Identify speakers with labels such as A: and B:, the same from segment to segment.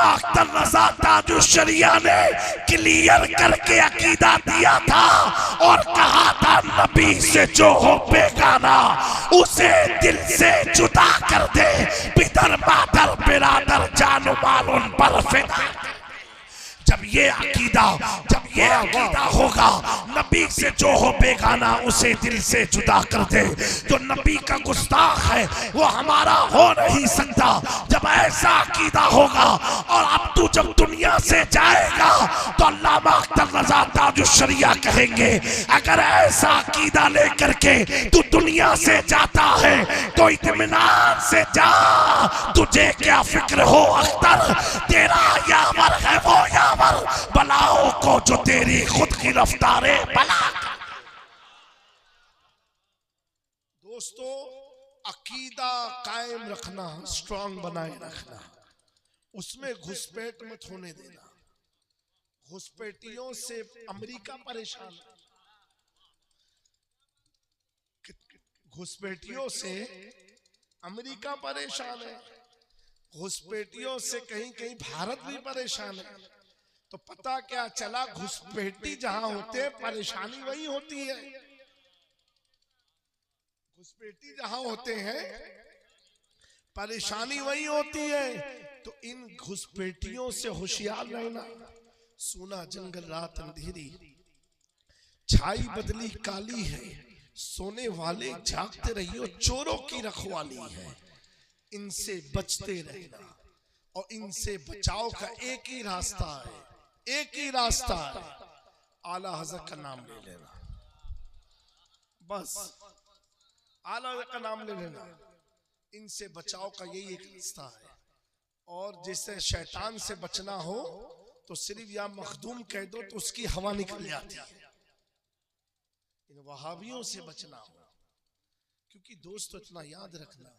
A: अल्लामा अख्तर रज़ा ताजुश्शरिया ने क्लियर करके अकीदा दिया था और कहा था नबी से जो हो बेगाना उसे दिल से जुदा कर दे, पितर मातर बिरादर जान माल उन पर फिदा। जब ये अकीदा होगा नबी से जो हो बेगाना उसे दिल से जुदा कर दे, जो नबी का गुस्ताख है वो हमारा हो नहीं सकता। जब ऐसा अकीदा होगा और अब तू जब दुनिया से जाएगा तो अल्लामा अख्तर रज़ा ताजुश्शरिया कहेंगे अगर ऐसा अकीदा लेकर के तू दुनिया से जाता है तो इत्मीनान से जा, तुझे क्या फिक्र हो अख्तर, तेरा यावर है वो यावर बलाओं को जो तेरी खुद की रफ्तारे बला।
B: दोस्तों, अकीदा कायम रखना, स्ट्रांग बनाए रखना, उसमें घुसपैठ मत होने देना। घुसपैठियों से अमेरिका परेशान है, घुसपैठियों से अमेरिका परेशान है, घुसपैठियों से कहीं कहीं भारत भी परेशान है। तो पता क्या चला, घुसपैठी जहां होते हैं परेशानी वही होती है। घुसपैठी जहां होते हैं परेशानी वही होती है। तो इन घुसपैठियों से होशियार रहना। सोना जंगल रात अंधेरी, छाई बदली काली है, सोने वाले जागते रहियो, चोरों की रखवाली है। इनसे बचते रहना और इनसे बचाव का एक ही रास्ता है, एक ही रास्ता है, आला हज़रत का नाम ले लेना। बस आला हज़रत का नाम ले लेना, इनसे बचाव का यही एक रास्ता है। और जैसे शैतान से बचना हो तो सिर्फ या मखदूम कह दो तो उसकी हवा निकल जाती है। इन वहाबियों से बचना हो, क्योंकि दोस्तों इतना याद रखना,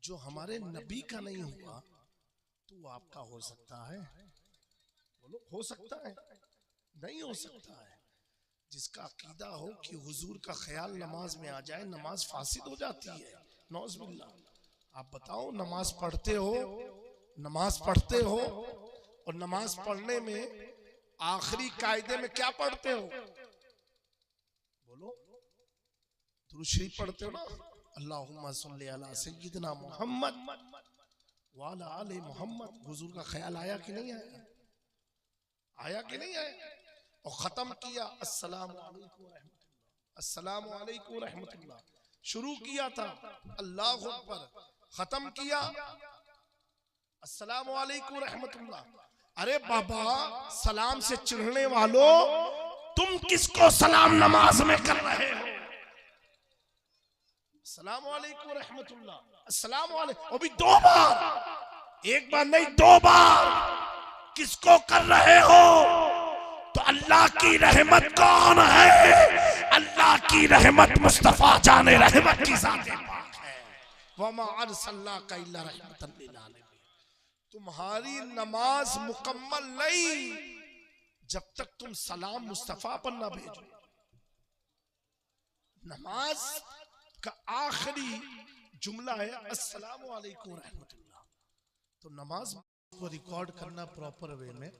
B: जो हमारे नबी का नहीं हुआ तो वो आपका हो सकता है। बोलो, हो सकता है? नहीं हो सकता है। जिसका अकीदा हो कि हुजूर का ख्याल नमाज में आ जाए, नमाज फासिद हो जाती है, नौज़ुबिल्लाह। आप बताओ, नमाज पढ़ते हो और नमाज पढ़ने में आखिरी कायदे में क्या पढ़ते हो? बोलो, दुरूद शरीफ पढ़ते हो ना, अल्लाहुम्मा सल्ली अला सय्यिदना मुहम्मद व अला आले मुहम्मद। हुजूर का ख्याल आया कि नहीं आया? आया कि नहीं आया? और खत्म किया अस्सलामु अलैकुम व रहमतुल्लाह, अस्सलामु अलैकुम व रहमतुल्लाह। शुरू किया था अल्लाहु अकबर, खत्म किया अस्सलामु अलैकुम व रहमतुल्लाह। अरे बाबा, सलाम से चिढ़ने वालों, तुम किसको सलाम नमाज में कर रहे हो? अस्सलामु अलैकुम रहमतुल्लाह, अस्सलामु अलैकुम, अभी 2 बार, 1 बार नहीं 2 बार किसको कर रहे हो? तो अल्लाह की रहमत कौन है? अल्लाह की रहमत मुस्तफा जाने रहमत की ज़ात पाक है। वमा अरसलनाका इल्ला रहमतन लिल आलमीन। तुम्हारी नमाज मुकम्मल नहीं जब तक तुम सलाम मुस्तफा पर ना भेजो। नमाज का आखिरी जुमला है अस्सलामु अलैकुम रहमतुल्लाह। तो नमाज को रिकॉर्ड करना प्रॉपर वे में।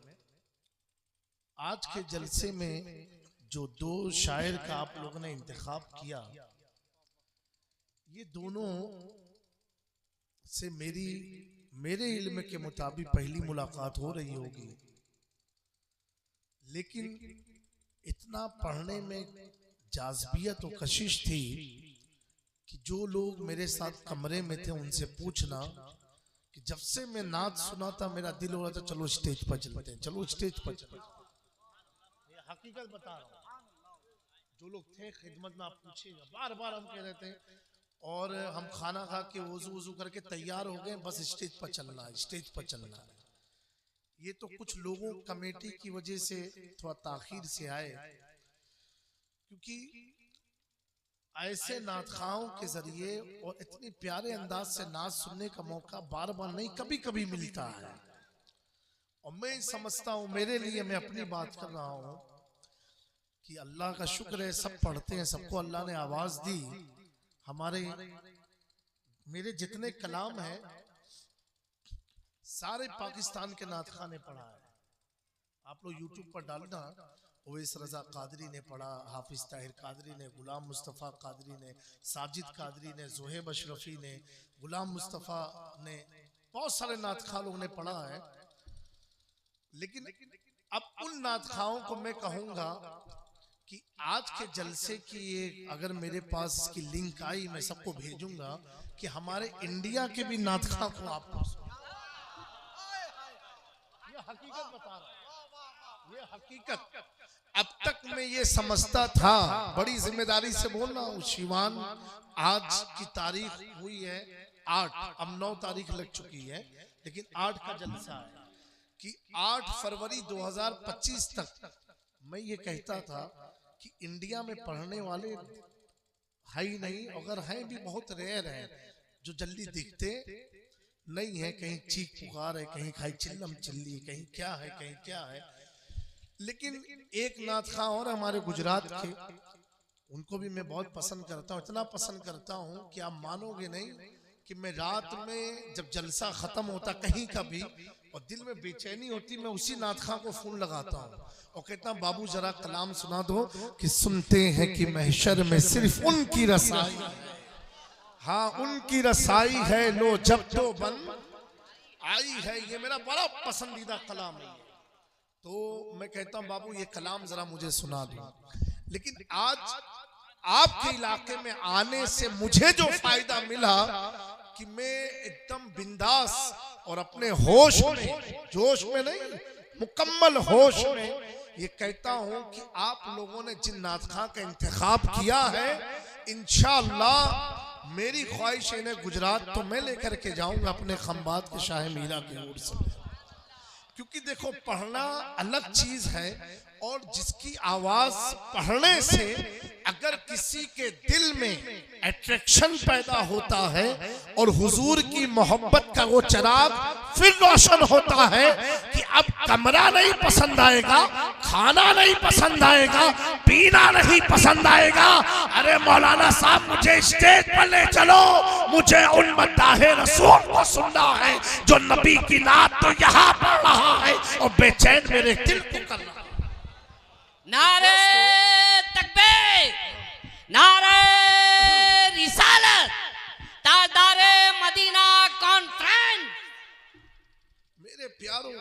B: आज के जलसे में जो 2 शायर का आप लोगों ने इंतखाब किया, ये दोनों से मेरे इल्म के मुताबिक पहली मुलाकात हो रही होगी, लेकिन इतना पढ़ने में जाज़बियत और कशिश थी कि जो लोग मेरे साथ कमरे में थे उनसे पूछना कि जब से मैं नात सुना था मेरा दिल हो रहा था चलो स्टेज पर चलते हैं, चलो स्टेज पर चलते हैं। ये हकीकत बता रहा हूँ, जो लोग थे खिदमत में, आप पूछिएगा, बार बार हम कह रहे थे। और हम खाना खा के वजू करके तैयार हो गए, बस स्टेज पर चलना है, स्टेज पर चलना है। ये तो कुछ लोगों कमेटी की वजह से थोड़ा ताखीर से आए, क्योंकि ऐसे नातखाओं के जरिए और इतनी प्यारे अंदाज से नात सुनने का मौका बार बार नहीं, कभी कभी मिलता है। और मैं समझता हूँ, मेरे लिए, मैं अपनी बात कर रहा हूँ कि अल्लाह का शुक्र है, सब पढ़ते हैं, सबको अल्लाह ने आवाज दी। मेरे जितने कलाम हैं सारे पाकिस्तान के नात खां ने पढ़ा है। आप लोग यूट्यूब पर डालना, ओवैस रजा कादरी ने पढ़ा, हाफिज ताहिर कादरी ने, गुलाम मुस्तफ़ा कादरी ने, साजिद कादरी ने, ज़ोहेब अशरफी ने, गुलाम मुस्तफ़ा ने, बहुत सारे नात खां लोगों ने पढ़ा है। लेकिन अब उन नात खाओं को मैं कहूंगा कि आज के जलसे की ये अगर मेरे पास इसकी लिंक आई, मैं सबको भेजूंगा कि हमारे इंडिया के भी नात खां को आप ये हकीकत बता रहा हूं, ये हकीकत। अब तक मैं ये समझता था, बड़ी जिम्मेदारी से बोल रहा हूँ शिवान, आज की तारीख हुई है 8, अब 9 तारीख लग चुकी है, लेकिन 8 का जलसा है कि 8 फरवरी 2025 तक मैं ये कहता था कि इंडिया में पढ़ने वाले है ही नहीं, अगर हैं भी बहुत रेयर हैं जो जल्दी दिखते नहीं है। कहीं चीख पुकार है, कहीं खाई चिल्लम चिल्ली, कहीं क्या है, कहीं क्या है। लेकिन एक नात खां और हमारे गुजरात के, उनको भी मैं बहुत पसंद करता हूँ, इतना पसंद करता हूँ कि आप मानोगे नहीं कि मैं रात में जब जलसा खत्म होता कहीं का भी और दिल में बेचैनी होती, मैं उसी नात खां को फोन लगाता हूँ और कहता हूँ बाबू जरा कलाम सुना दो कि सुनते हैं कि महशर में सिर्फ उनकी रसाई, हाँ उनकी रसाई है, लो जब तो बन आई है। ये मेरा बड़ा पसंदीदा कलाम है। तो मैं कहता हूँ बाबू ये कलाम जरा मुझे सुना दो। लेकिन आज आपके इलाके में आने से मुझे जो फायदा मिला कि मैं एकदम बिंदास और अपने होश में, जोश में नहीं, मुकम्मल होश में ये कहता हूं कि आप लोगों ने जिन नात खां का इंतखाब किया है, इंशाअल्लाह मेरी ख्वाहिश इन्हें गुजरात तो मैं लेकर के जाऊंगा अपने खंबात के शाह मीरा के ओर से। क्योंकि देखो पढ़ना अलग चीज है और जिसकी आवाज पढ़ने से अगर किसी के दिल में अट्रैक्शन पैदा होता है और हुजूर की मोहब्बत का वो चिराग फिर रोशन होता है कि अब कमरा नहीं पसंद आएगा, खाना नहीं पसंद आएगा, पीना नहीं पसंद आएगा। अरे मौलाना साहब मुझे स्टेज पर ले चलो, मुझे उन मद्दाहे रसूल को सुनना है जो नबी की नात तो यहाँ पढ़ रहा है और बेचैन मेरे दिल को कर रहा है।
C: नारे तकबीर, नारे रिसालत, ताजदारे मदीना कॉन्फ्रेंस।
B: मेरे प्यारों,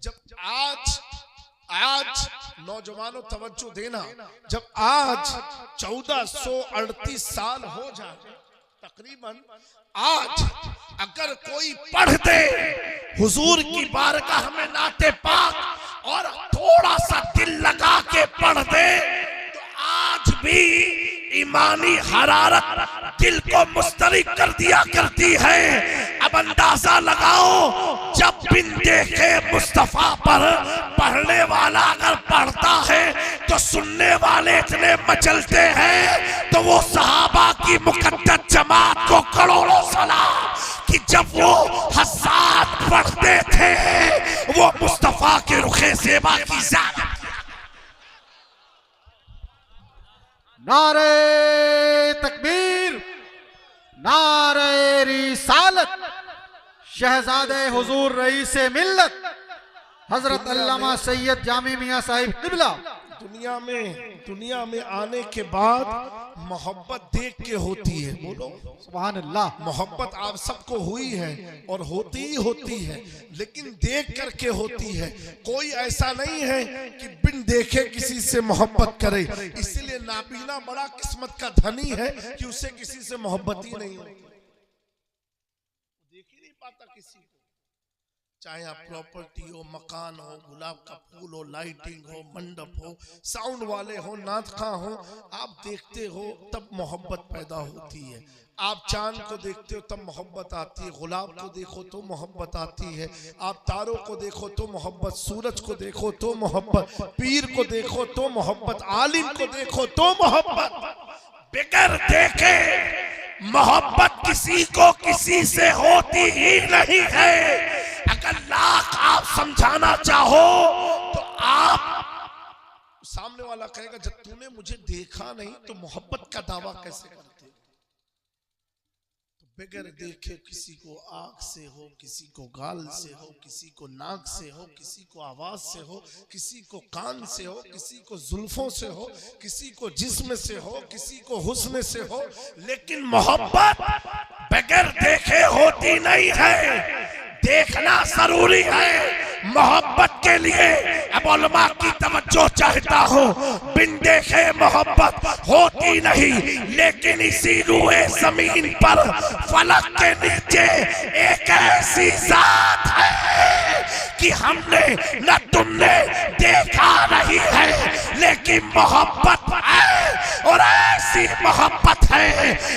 B: जब आज नौजवानों तवज्जो देना, जब आज 1438 साल हो जाए तकरीबन, आज अगर कोई पढ़ दे हुजूर की बारगाह में नाते पाक और थोड़ा सा दिल लगा के पढ़ दे तो आज भी ईमानी हरारत दिल को मुस्तरिक कर दिया करती है। अब अंदाजा लगाओ, जब बिन देखे मुस्तफा पर पढ़ने वाला अगर पढ़ता है तो सुनने वाले इतने मचलते हैं, तो वो सहाबा की मुकद्दस जमात को करोड़ों सलाम कि जब वो हज़ात पढ़ते थे वो मुस्तफा के रुखे ज़ेबा की ज़ात।
D: नारे तकबीर, नारे रिसालत, शहजादे हुजूर रईसे मिल्लत हजरत अल्लामा सैयद जामी मियां साहिब किबला।
B: दुनिया में आने के बाद मोहब्बत देख के होती है, बोलो
D: सुभान अल्लाह।
B: मोहब्बत आप सबको हुई है और होती है, लेकिन देख करके होती है। कोई ऐसा नहीं है कि बिन देखे किसी से मोहब्बत करे। इसीलिए नाबीना बड़ा किस्मत का धनी है कि उसे किसी से मोहब्बत ही नहीं होती, देख ही नहीं पाता किसी को। चाहे आप प्रॉपर्टी हो, मकान हो, गुलाब का फूल हो, लाइटिंग हो, मंडप हो, साउंड वाले हो, नात खां हो, आप देखते हो तब मोहब्बत पैदा होती है। आप चांद को देखते हो तब मोहब्बत आती है, गुलाब को देखो तो मोहब्बत आती है, आप तारों को देखो तो मोहब्बत, सूरज को देखो तो मोहब्बत, पीर को देखो तो मोहब्बत, आलिम को देखो तो मोहब्बत।
A: बिगर देखे मोहब्बत किसी को किसी से होती ही नहीं है। अगर लाख आप समझाना चाहो तो आप,
B: सामने वाला कहेगा जब तूने मुझे देखा नहीं तो मोहब्बत का दावा कैसे करते। तो बगैर देखे किसी को आंख से हो, किसी को गाल से हो, किसी को नाक से हो, किसी को आवाज से हो, किसी को कान से हो, किसी को जुल्फों से हो, किसी को जिस्म से हो, किसी को हुस्न से हो, लेकिन मोहब्बत बगैर देखे होती नहीं है, देखना जरूरी है। मोहब्बत के लिए अब उलमा की तवज्जो चाहता हूँ, बिन देखे मोहब्बत होती नहीं, लेकिन इसी रूए जमीन पर फलक के नीचे एक ऐसी जात है कि हमने न तुमने देखा नहीं है, लेकिन मोहब्बत है और ऐसी मोहब्बत है।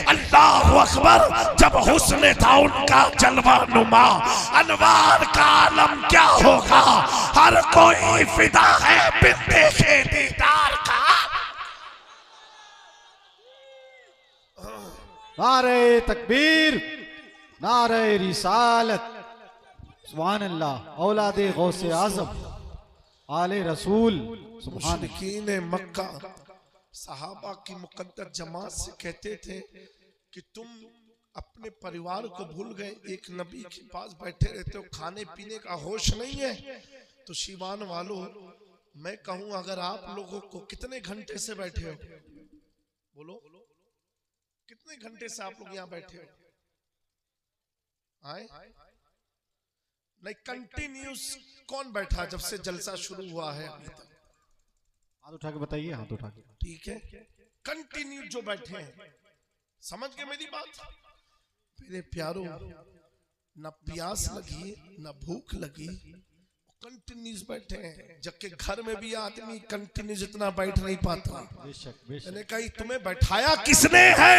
B: अल्लाह अकबर। जब हुस्न था उनका जलवा नुमा, अनवार का आलम क्या होगा, हर कोई फिदा है बिन देखे दीदार का।
D: नारे तकबीर, नारे रिसालत, सुभान अल्लाह। औलादे गौसे आज़म, आले रसूल, सुभान।
B: मुशरिकीन मक्का सहाबा की मुकद्दर जमात से कहते थे कि तुम अपने परिवार को भूल गए, एक नबी के पास बैठे रहते हो, खाने पीने का होश नहीं है। तो शिवान वालों, मैं कहूं अगर आप लोगों को कितने घंटे से बैठे हो, बोलो कितने घंटे से आप लोग यहाँ बैठे हो? आए नहीं, कंटिन्यूस कौन बैठा जब से जलसा शुरू हुआ है अभी तक?
D: हाथ उठा के बताइए, हाथ उठा के।
B: ठीक है, कंटिन्यू जो बैठे हैं, समझ गए मेरी बात? मेरे प्यारो, न प्यास लगी न भूख लगी, कंटिन्यूस बैठे हैं। जबकि घर में भी आदमी कंटिन्यूस इतना बैठ नहीं पाता। मैंने कहा तुम्हें बैठाया किसने है?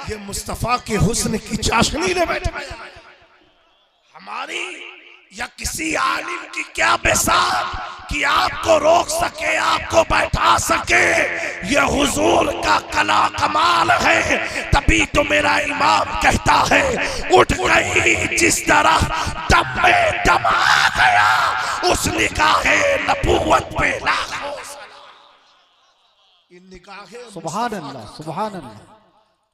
B: ये मुस्तफा के हुस्न की चाशनी ने बैठाया। हमारी या किसी आलिम की क्या बेसात कि आपको रोक सके, आपको बैठा सके। ये हुजूर का कला कमाल है। तभी तो मेरा इमाम कहता है, उठ गई जिस तरह दम में दम आ गया, उस निगाहे नबूवत पे लाखों सलाम। इन निगाहे
D: सुभान अल्लाह, सुभान अल्लाह,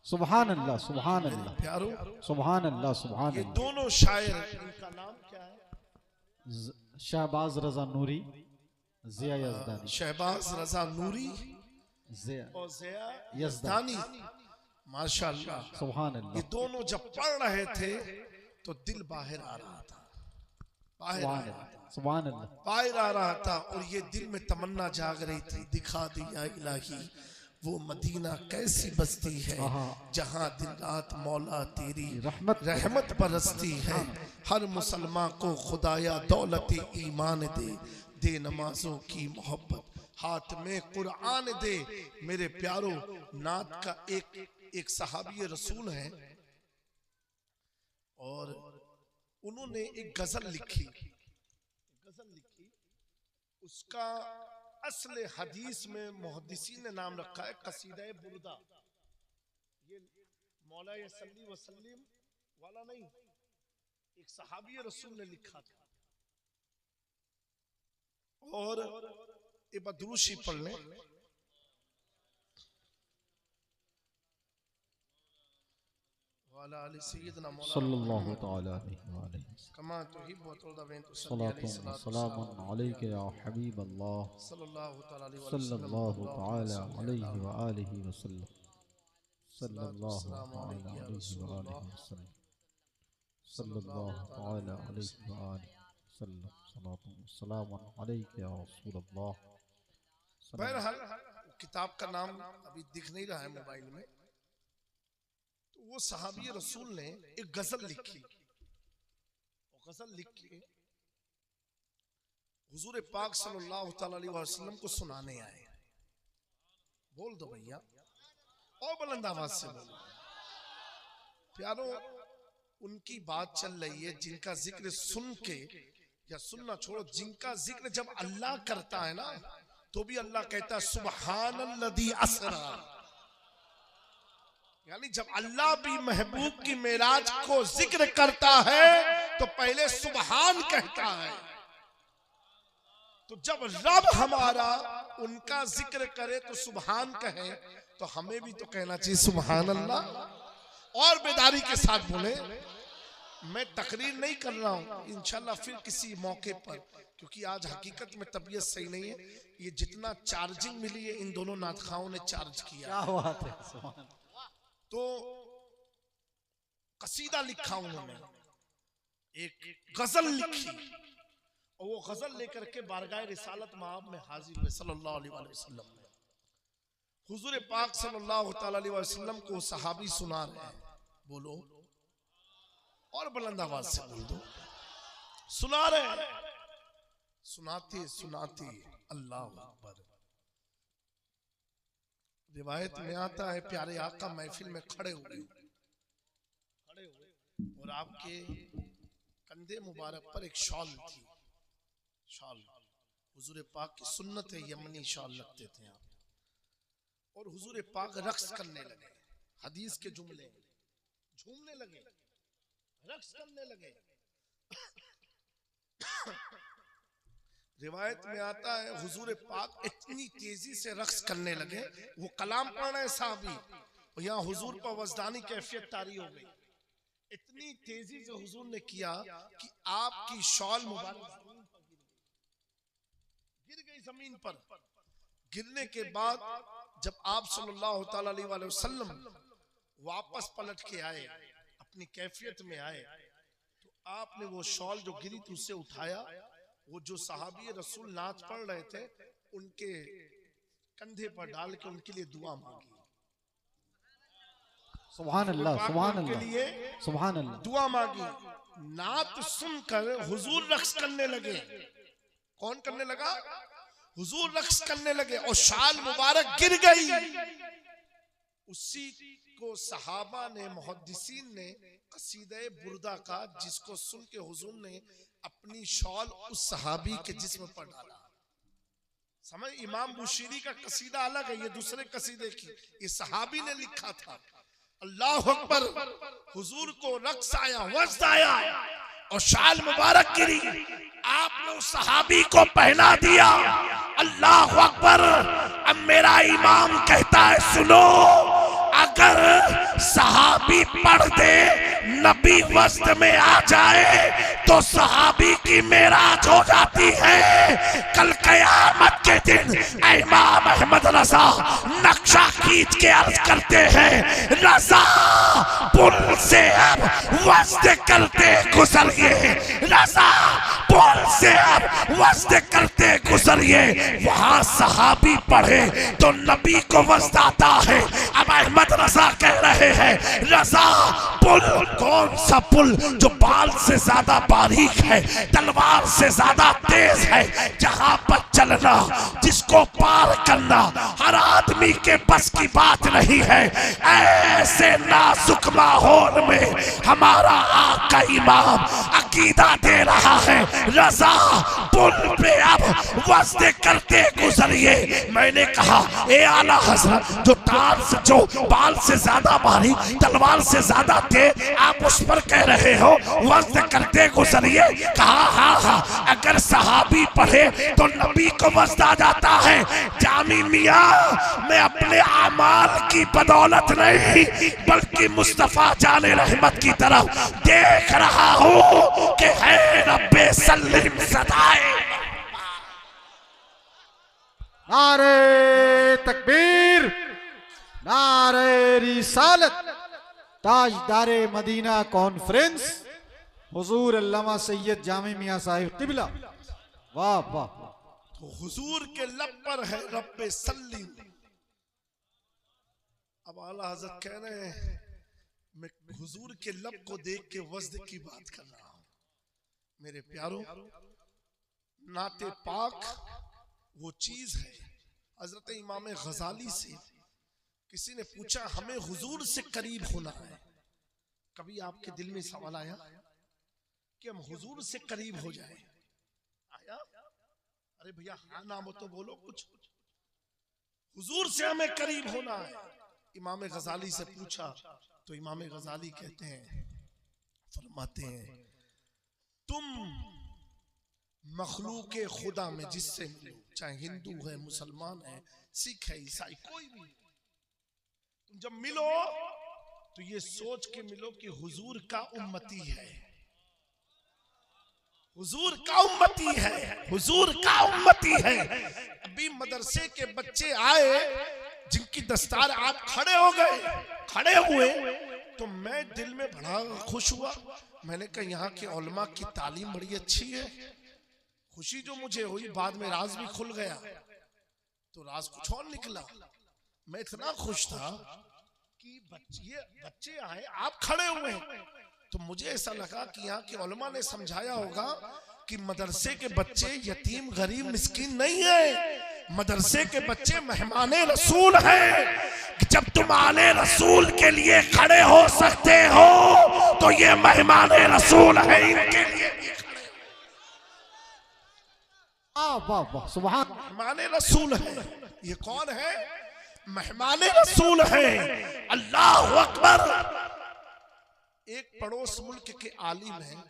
D: सुभान अल्लाह, सुभान अल्लाह,
B: प्यारो,
D: सुभान अल्लाह, सुभान
B: ये
D: अल्लाह।
B: दोनों शायर, इनका नाम क्या है?
D: शहबाज रजा नूरी, जिया यज़दानी।
B: शहबाज रजा नूरी
D: जिया
B: और जिया
D: यज़दानी,
B: यज़दानी, माशाअल्लाह।
D: सुभान
B: ये
D: अल्लाह,
B: दोनों जब पढ़ रहे थे तो दिल बाहर आ रहा था, बाहर आ
D: सुभान
B: रहा
D: अल्लाह, सुभान अल्लाह।
B: बाहर आ रहा था। और ये दिल में तमन्ना जाग रही थी, दिखा दिया इलाही वो मदीना कैसी बस्ती है जहां दिन रात मौला तेरी रहमत बरसती है। हर मुसलमान को खुदाया दौलत ईमान दे, दे नमाजों की मोहब्बत, हाथ में कुरान दे। मेरे प्यारो, नात का एक सहाबी रसूल है और उन्होंने एक गजल लिखी, उसका असले हदीस में मुहद्दिसीन ने नाम रखा है कसीदा बुर्दा। ये मौला सल्ली वसल्लम वाला नहीं, एक सहाबी रसूल ने लिखा था। और ये बदरूशी पढ़ लें,
D: सल्लल्लाहु तआला अलैहि
B: कमा तुहिब्बु व तुरदीन
D: सलामुन अलैका या हबीब अल्लाह
B: सल्लल्लाहु तआला अलैहि
D: सल्लल्लाहु तआला अलैहि व आलिहि वसल्लम, सल्लल्लाहु तआला अलैहि व आलिहि वसल्लम, सल्लल्लाहु तआला अलैहि व आलिहि वसल्लम, सलातु व सलामुन अलैका या रसूल अल्लाह।
B: बहरहाल किताब का नाम अभी दिख नहीं रहा है मोबाइल में। तो वो सहाबी रसूल ने एक गजल लिखी, गजल लिख के हुजूर पाक सल्लल्लाहु अलैहि वसल्लम को सुनाने आए। बोल दो भैया, और बुलंद आवाज से बोलो। प्यारो, उनकी बात चल रही है जिनका जिक्र सुन के, या सुनना छोड़ो, जिनका जिक्र जब अल्लाह करता है ना तो भी अल्लाह कहता है सुब्हानल्लज़ी अस्रा। यानी जब अल्लाह भी महबूब की मेराज को जिक्र करता है तो पहले सुबहान कहता है। तो जब रब हमारा उनका जिक्र करे तो सुबहान कहे, तो हमें भी तो कहना चाहिए सुबहान अल्लाह। और बेदारी के साथ बोले। मैं तकरीर नहीं कर रहा हूं, इंशाल्लाह फिर किसी मौके पर, क्योंकि आज हकीकत में तबीयत सही नहीं है। ये जितना चार्जिंग मिली है इन दोनों नातखाओं ने चार्ज किया।
D: क्या बात है, सुभान अल्लाह।
B: तो कसीदा लिखा उन्होंने, एक गजल लिखी, और वो गजल लेकर के बारगाह रिसालत माब में हाजिर हुए सल्लल्लाहु अलैहि वसल्लम। हुजूर पाक सल्लल्लाहु अलैहि वसल्लम को सहाबी सुना रहे हैं, बोलो और बुलंद आवाज से बोल दो, सुना रहे हैं। सुनाते सुनाते अल्लाह अकबर। रिवायत में आता है प्यारे आका महफिल में खड़े हुए और आपके कंधे मुबारक पर एक शॉल थी। शॉल हुजूर पाक की सुन्नत है, यमनी शॉल लगते थे आप। और हुजूर पाक रक्स करने लगे, हदीस के जुमले, झूमने लगे, रक्स करने लगे। रिवायत में आता है हुजूर पाक इतनी तेजी से रक्स करने लगे, वो कलाम पढ़ रहे साहबी, और यहाँ हुजूर पर वजदानी कैफियत तारी हो गई। इतनी तेजी से हुजूर ने किया कि आपकी शॉल मुबारक गिर गई जमीन पर। गिरने के बाद जब आप सल्लल्लाहु अलैहि वसल्लम वापस पलट के आए, अपनी कैफियत में आए, तो आपने वो शॉल जो गिरी थी उससे उठाया। वो जो सहाबी रसूल नाच पढ़ रहे थे उनके कंधे पर डाल के उनके लिए दुआ मांगी।
D: सुभान अल्लाह, सुभान
B: के
D: अल्लाह,
B: लिए
D: सुभान अल्लाह।
B: दुआ मांगी। नात सुनकर हुजूर रक्स करने लगे। कौन करने लगा? हुजूर रक्स करने लगे और शाल मुबारक गिर गई। उसी को सहाबा ने, मुहद्दिसीन ने कसीदे बुर्दा का, जिसको सुन के हुजूर ने अपनी शॉल उस सहाबी के जिस्म पर डाला। समझ, इमाम बुशीरी का कसीदा अलग है, ये दूसरे कसीदे की, ये सहाबी ने लिखा था। अल्लाह अकबर। हुजूर को रक्स आया, वज्द आया और शाल मुबारक गिरी। आपने उस सहाबी को पहना दिया। अल्लाह अकबर। अब मेरा इमाम कहता है सुनो, अगर सहाबी पढ़ दे, नबी वस्त में आ जाए तो सहाबी की मेराज हो जाती है। कल कयामत के दिन इमाम अहमद रजा नक्शा खींच के अर्ज करते हैं, रजा पुल से अब वस्त करते गुजरिए, रजा पुल से अब वस्त करते गुजरिए। वहां सहाबी पढ़े तो नबी को वस्त आता है। अब अहमद रजा कह रहे हैं, रजा पुल, कौन सा पुल? जो बाल से ज्यादा बारीक है, तलवार से ज्यादा तेज है, जहां पर चलना, जिसको पार करना हर आदमी के बस की बात नहीं है। ऐसे नाजुक माहौल में हमारा आका इमाम अकीदा दे रहा है, रजा पुल पे अब वस्ते करते गुजरिए। मैंने कहा ए आला हजरत, जो तार से, जो बाल से ज्यादा बारीक, तलवार से ज्यादा तेज, आप उस पर कह रहे हो वस्त करते गुजरिए? कहा हाँ, अगर सहाबी पढ़े तो नबी को वस्त आ जाता है। जामी मियां, मैं अपने आमाल की बदौलत नहीं बल्कि मुस्तफा जाने रहमत की तरफ देख रहा हूँ कि है रब्बे सल्लिम सदाए।
D: नारे तकबीर, नारे रिसालत। ताजदारे मदीना कॉन्फ्रेंस हुजूर अल्लामा सैयद जामी मियां साहिब किबला। वाह वाह।
B: तो हुजूर के लब पर है रब्बे सल्लिम। अब आला हज़रत कह रहे हैं, मैं हुजूर के लब को देख के वज्द की बात कर रहा हूं। मेरे प्यारों, नाते पाक वो चीज है। हजरत इमाम गजाली से किसी ने पूछा, हमें हुजूर से करीब होना है, कभी आपके दिल में सवाल आया कि हम हुजूर से करीब हो जाए? आया? अरे भैया हाँ ना हो तो बोलो कुछ। हुजूर से हमें करीब होना है। इमाम गजाली से पूछा तो इमाम गजाली कहते हैं, फरमाते हैं, तुम मखलूक खुदा में जिससे मिलो, चाहे हिंदू है, मुसलमान है, सिख है, ईसाई, कोई भी, तुम जब मिलो तो ये सोच के मिलो कि हुजूर का उम्मती है, हुजूर का उम्मती है, हुजूर का उम्मती है। अभी मदरसे के बच्चे आए जिनकी दस्तार आप खड़े हो गए, खड़े हुए, तो मैं दिल में बड़ा खुश हुआ। मैंने कहा यहाँ के उलमा की तालीम बड़ी अच्छी है। खुशी जो मुझे हुई, बाद में राज भी खुल गया, तो राज कुछ और निकला। मैं इतना खुश था कि बच्चे आए, आप खड़े हुए, तो मुझे ऐसा लगा कि यहाँ के उलमा ने समझाया होगा कि मदरसे के बच्चे यतीम गरीब मिस्कीन नहीं है, मदरसे के बच्चे मेहमाने रसूल हैं। जब तुम आले रसूल के लिए खड़े हो सकते हो तो ये मेहमाने रसूल है, इनके लिए भी खड़े हो।
D: वाह वाह सुभान।
B: मेहमाने रसूल है। ये कौन है? मेहमाने रसूल है। अल्लाह अकबर। एक पड़ोस मुल्क के आलिम हैं,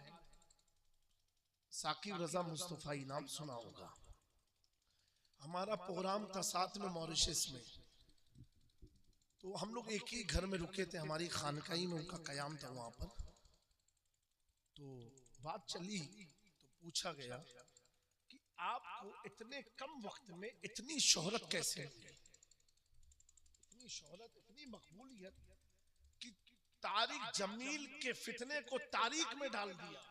B: साकिब रजा मुस्तफा, नाम सुना होगा। हमारा प्रोग्राम था साथ में मॉरिशस में, तो हम लोग एक ही घर में रुके थे, हमारी खानकाही में उनका कयाम था वहां पर। तो बात चली तो पूछा गया कि आपको इतने कम वक्त में इतनी शोहरत कैसे मिली? इतनी शोहरत, इतनी मकबूलियत कि तारिक जमील के फितने को तारीख में डाल दिया।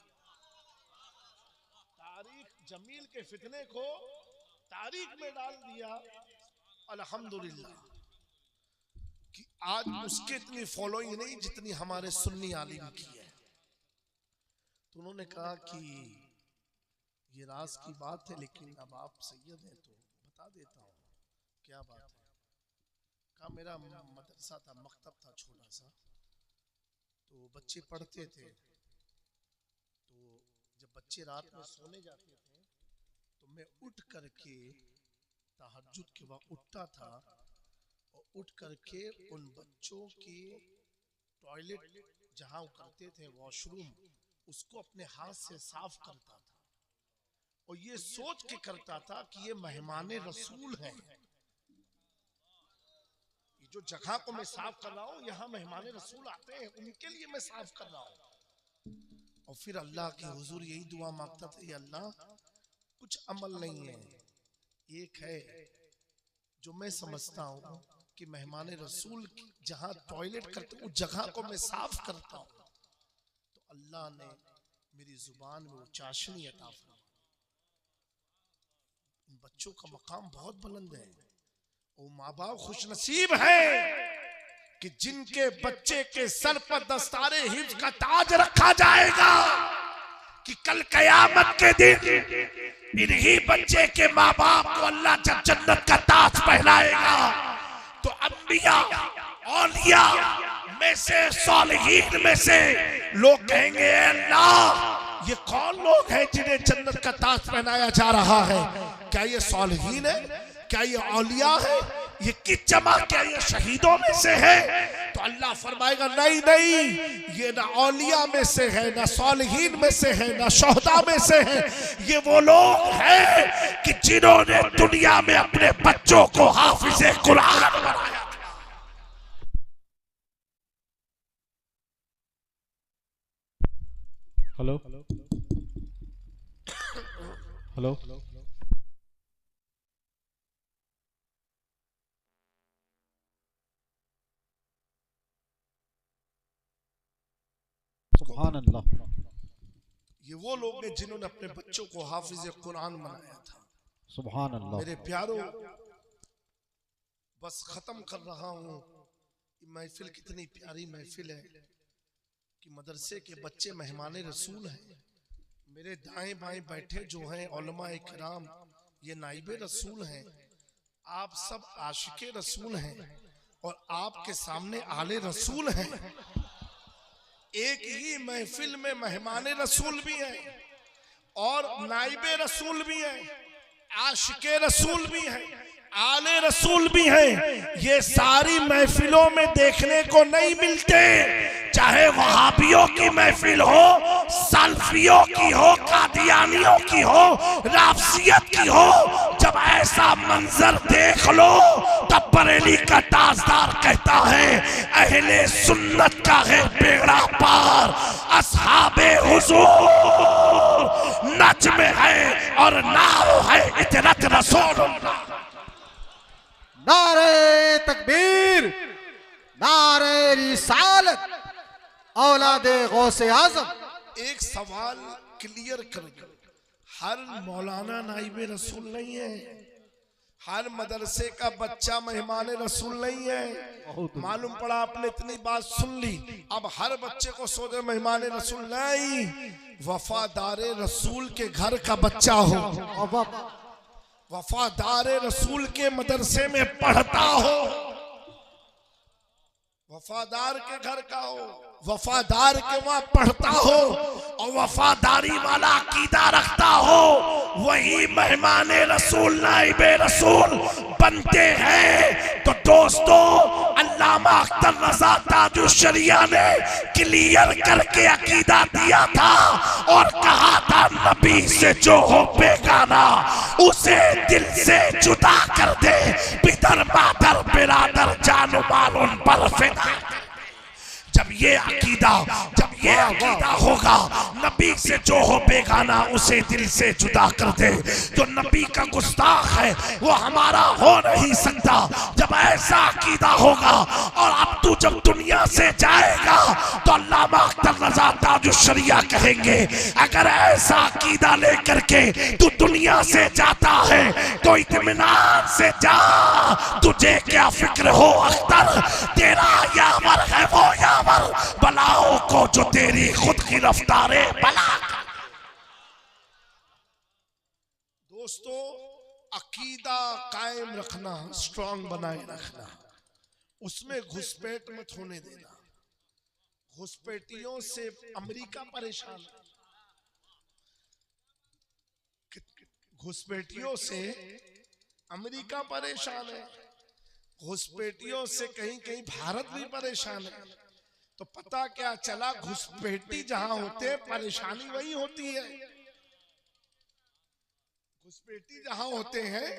B: तारिक जमील के फितने को तारीख में डाल दिया। अल्हम्दुलिल्लाह कि आज उसके इतनी फॉलोइंग नहीं जितनी हमारे सुन्नी आलिम की है। तो उन्होंने कहा कि ये राज की बात है, लेकिन अब आप सैयद हैं तो बता देता हूँ क्या बात है। कहा मेरा मदरसा था, मकतब था छोटा सा, तो बच्चे पढ़ते थे। तो जब बच्चे रात में सोने जाते थे तो मैं उठ करके तहज्जुद के वक्त उठता था और उठ करके उन बच्चों के टॉयलेट जहाँ करते थे, वॉशरूम, उसको अपने हाथ से साफ करता था और ये सोच के करता था कि ये मेहमाने रसूल हैं। ये जो जगह को मैं साफ कर रहा हूँ, यहाँ मेहमाने रसूल आते हैं, उनके लिए मैं साफ कर रहा हूँ। और फिर अल्लाह के हुजूर यही दुआ मांगता था, ये अल्लाह कुछ अमल नहीं है, एक है जो मैं समझता हूँ कि मेहमाने रसूल जहाँ टॉयलेट करते उस जगह को मैं साफ करता हूँ। तो अल्लाह ने मेरी जुबान में वो चाशनी अता फरमाई। इन बच्चों का मकाम बहुत बुलंद है। वो माँ बाप खुशनसीब है कि जिनके बच्चे के सर पर दस्तारे हिफ्ज का ताज रखा जाएगा कि कल कयामत के दिन इन्हीं बच्चे के माँ बाप को अल्लाह जब जन्नत का ताज पहनाएगा तो अंबिया, औलिया में से, सालिहीन में से लोग कहेंगे, अल्लाह ये कौन लोग हैं जिन्हें जन्नत का ताज पहनाया जा रहा है? क्या ये सालिहीन है? क्या ये औलिया है? ये किस जमा, क्या ये शहीदों में से है? तो अल्लाह फरमाएगा नहीं नहीं, ये ना औलिया में से है, ना सालिहीन में से है, ना शोहदा में से है। ये वो लोग हैं कि जिन्होंने दुनिया में अपने बच्चों को हाफिज़े कुरान बनाया।
D: हेलो हेलो सुभान अल्लाह।
B: ये वो लोग हैं जिन्होंने अपने बच्चों को हाफिज़े कुरान बनाया था।
D: सुभान अल्लाह।
B: मेरे प्यारों, बस खत्म कर रहा हूँ। महफिल कितनी प्यारी महफिल है कि मदरसे के बच्चे मेहमाने रसूल हैं। मेरे दाएं बाएं बैठे जो हैं उलमा इकराम, ये नाइबे रसूल हैं। आप सब आशिके रसूल हैं और आपके सामने आले रसूल हैं। एक ही महफिल में मेहमाने रसूल भी हैं और नाइबे रसूल भी हैं, आशिके रसूल भी हैं, आले रसूल भी हैं। ये सारी महफिलों में देखने को नहीं मिलते, चाहे वहाबियों की महफिल हो, सल्फियों की हो, कादियानियों की हो, राफसियत की हो। जब
A: ऐसा मंजर देख लो तब बरेली का ताजदार कहता है अहले सुन्नत का है बेड़ा पार, असहाबे हुजूर नज्म है और नाव है इतरत रसूलुल्लाह।
D: नारे तकबीर, नारे रिसालत, औलादे गौसे आजम।
B: एक सवाल क्लियर कर दो, हर मौलाना नाइबे रसूल नहीं है, हर मदरसे का बच्चा मेहमान रसूल नहीं है। मालूम पड़ा आपने इतनी बात सुन ली, अब हर बच्चे को सोचे मेहमान रसूल नहीं, वफादार रसूल के घर का बच्चा हो, वफादार रसूल के मदरसे में पढ़ता हो, वफादार के घर का हो, वफादार के वहां पढ़ता हो और वफादारी वाला अकीदा रखता हो, वही मेहमान रसूल नाइबे रसूल बनते हैं। तो दोस्तों, अल्लामा अख्तर रजा ताजुश्शरिया ने क्लियर करके अकीदा दिया था और कहा था नबी से जो हो बेगाना उसे दिल से जुदा कर दे, पितर मातर बिरादर जान माल उन पर फिदा। जब ये अकीदा होगा नबी से जो हो बेगाना उसे दिल से जुदा कर दे, जो नबी का गुस्ताख है वो हमारा हो नहीं सकता। जब ऐसा अकीदा होगा और अब तू जब दुनिया से जाएगा तो अल्लामा अख्तर रजा ताजुश्शरिया कहेंगे अगर ऐसा अकीदा लेकर के तू दुनिया से जाता है तो इत्मीनान से जा, तुझे क्या फिक्र हो अख्तर, तेरा यावर है वो यावर बलाओं को जो तेरी खुद की रफ्तारे बला। दोस्तों, अकीदा कायम रखना, स्ट्रांग बनाए रखना, उसमें घुसपैठ मत होने देना। घुसपैठियों से अमेरिका परेशान है, घुसपैठियों से अमेरिका परेशान है, घुसपैठियों से कहीं कहीं भारत भी परेशान है। तो पता क्या चला, घुसपैठी जहां होते हैं परेशानी वही होती है। घुसपैठी जहां होते हैं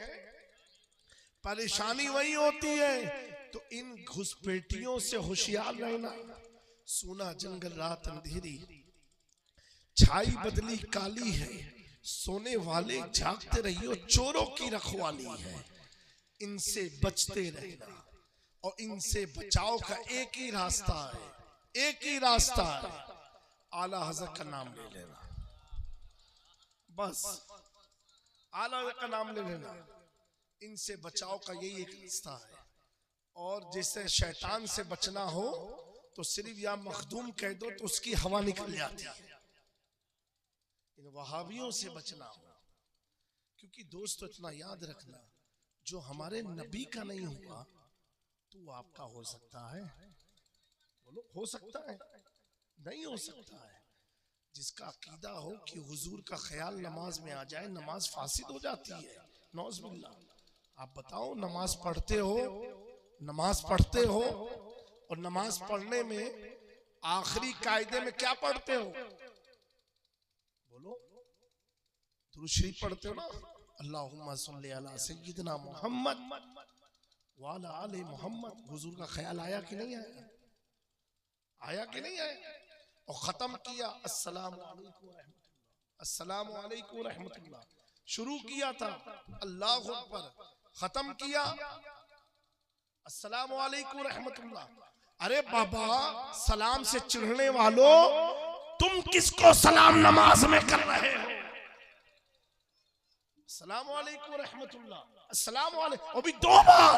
B: परेशानी वही होती है। तो इन घुसपैठियों से होशियार रहना। सोना जंगल रात अंधेरी, छाई बदली काली है, सोने वाले जागते रहियो, चोरों की रखवाली है। इनसे बचते रहना और इनसे बचाव का एक ही रास्ता है, एक ही रास्ता है, आला हज़रत का नाम ले लेना। बस आला हज़रत का नाम ले लेना, इनसे बचाव का यही एक रास्ता है। और जैसे शैतान से बचना हो तो सिर्फ या मखदूम कह दो तो उसकी हवा निकल जाती है। इन वहाबियों से बचना हो, क्योंकि दोस्तों इतना याद रखना, जो हमारे नबी का नहीं हुआ तो वो आपका हो सकता है। बोलो, हो सकता है? नहीं हो सकता है। जिसका अकीदा हो कि हुजूर का ख्याल नमाज में आ जाए, नमाज फासिद हो जाती है, नौज़ुबिल्लाह। आप बताओ, नमाज पढ़ते हो और नमाज पढ़ने में आखिरी कायदे में क्या पढ़ते हो? बोलो, दुरूद शरीफ पढ़ते हो ना, अल्लाहुम्मा सल्ली अला सय्यिदना मुहम्मद व अला आले मुहम्मद। हुजूर का ख्याल आया कि नहीं आया? आया कि नहीं आया? और खत्म किया अस्सलामु अलैकुम व रहमतुल्लाह, अस्सलामु अलैकुम व रहमतुल्लाह। शुरू किया था अल्लाहु अकबर, खत्म किया अस्सलामु अलैकुम व रहमतुल्लाह। अरे बाबा, सलाम से चिढ़ने वालों, तुम किसको सलाम नमाज में कर रहे हो? अस्सलामु अलैकुम रहमतुल्लाह, अस्सलामु अलैकुम। अभी 2 बार,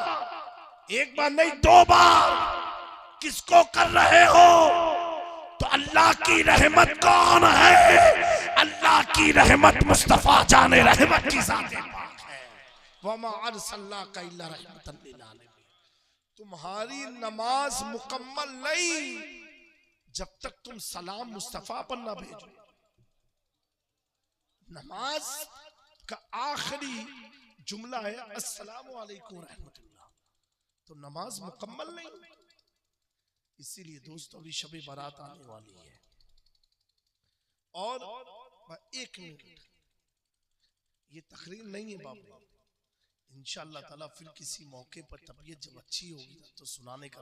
B: 1 बार नहीं 2 बार किसको कर रहे हो? तो अल्लाह की रहमत कौन है? अल्लाह की रहमत मुस्तफा जाने रहमत की ज़ात पाक है। वमा अर्सलनाका इल्ला रहमतन लिल आलमीन। तुम्हारी नमाज मुकम्मल नहीं जब तक तुम सलाम मुस्तफा पर ना भेजो। नमाज का आखिरी जुमला है अस्सलामु अलैकुम रहमतुल्लाह, तो नमाज मुकम्मल नहीं। इसीलिए दोस्तों, अभी शबे बारात आने वाली है और 1 मिनट, ये तकरीर नहीं है बाबू, इंशाअल्लाह ताला फिर किसी मौके पर तबीयत जब अच्छी होगी ना तो सुनाने का,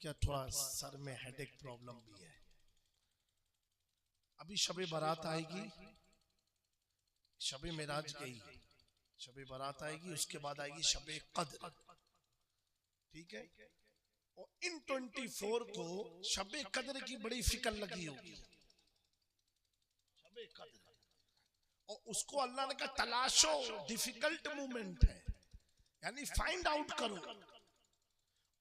B: क्या थोड़ा सर में हेडेक प्रॉब्लम भी है। अभी शबे बारात आएगी, शबे मेराज गई, शबे बारात आएगी, उसके बाद आएगी शबे कद्र, ठीक है। और इन 24 को शबे कद्र की बड़ी फिक्र लगी होगी, शबे कद्र, और उसको अल्लाह ने कहा तलाशो, डिफिकल्ट मूवमेंट है, यानी फाइंड आउट करो।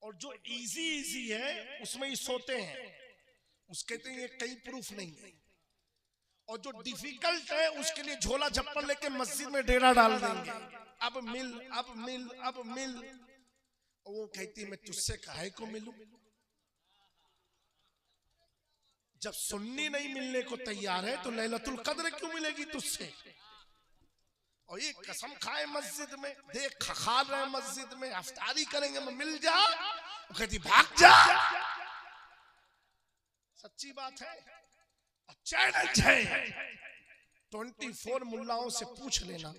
B: और जो इजी इजी है उसमें ही सोते हैं, उसके तो ये कई प्रूफ नहीं है। और जो डिफिकल्ट है उसके लिए झोला झप्पल लेके मस्जिद में डेरा डाल देंगे, अब मिल अब मिल अब मिल। और वो कहती मैं तुझसे काहे को मिलूं, जब सुन्नी नहीं मिलने को तैयार है तो लैलतुल कद्र क्यों मिलेगी तुझसे। और ये कसम खाए मस्जिद में, देख खा रहे मस्जिद में, अफ्तारी करेंगे, मिल जा, वो कहती भाग जा। सच्ची बात है, चैलेंज है। 24 मुल्लाओं से पूछ लेना,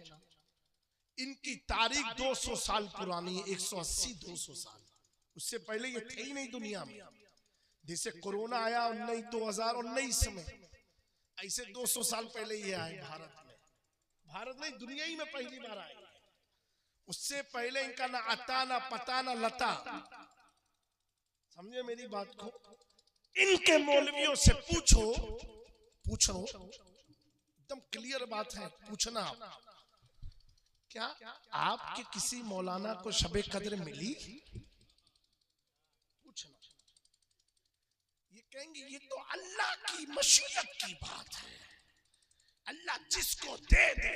B: इनकी तारीख 200 साल पुरानी है, 180-200 साल, उससे पहले ये थे ही नहीं दुनिया में। जैसे कोरोना आया 2019 में, ऐसे 200 साल पहले ये आए भारत में, भारत नहीं दुनिया ही में पहली बार आए। उससे पहले इनका ना आता ना पता ना लता, समझे मेरी बात को। इनके मौलवियों से पूछो, पूछो, एकदम क्लियर बात है, पूछना क्या आपके किसी मौलाना को शबे कद्र मिली, पूछना। ये कहेंगे ये तो अल्लाह की मशीयत की बात है, अल्लाह जिसको दे दे।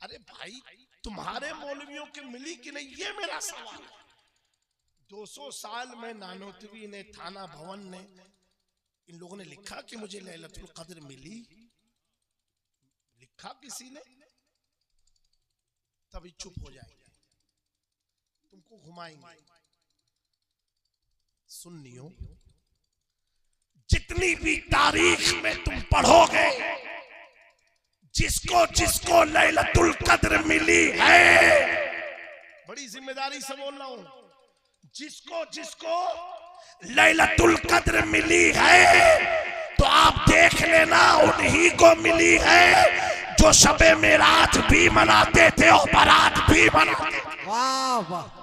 B: अरे भाई तुम्हारे मौलवियों के मिली कि नहीं, ये मेरा सवाल है। 200 साल में नानोतवी ने, थाना भवन ने, इन लोगों ने लिखा कि मुझे लैलतुल कद्र मिली, लिखा किसी ने, तभी चुप हो जाएंगे, तुमको घुमाएंगे। सुन्नियों,
A: जितनी भी तारीख में तुम पढ़ोगे, जिसको जिसको लैलतुल कद्र मिली है,
B: बड़ी जिम्मेदारी से बोल रहा हूं, जिसको जिसको
A: लैलतुल कद्र मिली है तो आप देख लेना उन्हीं को मिली है जो शबे मेराज भी मनाते थे और बारात भी मनाते थे।
D: वाह वाह।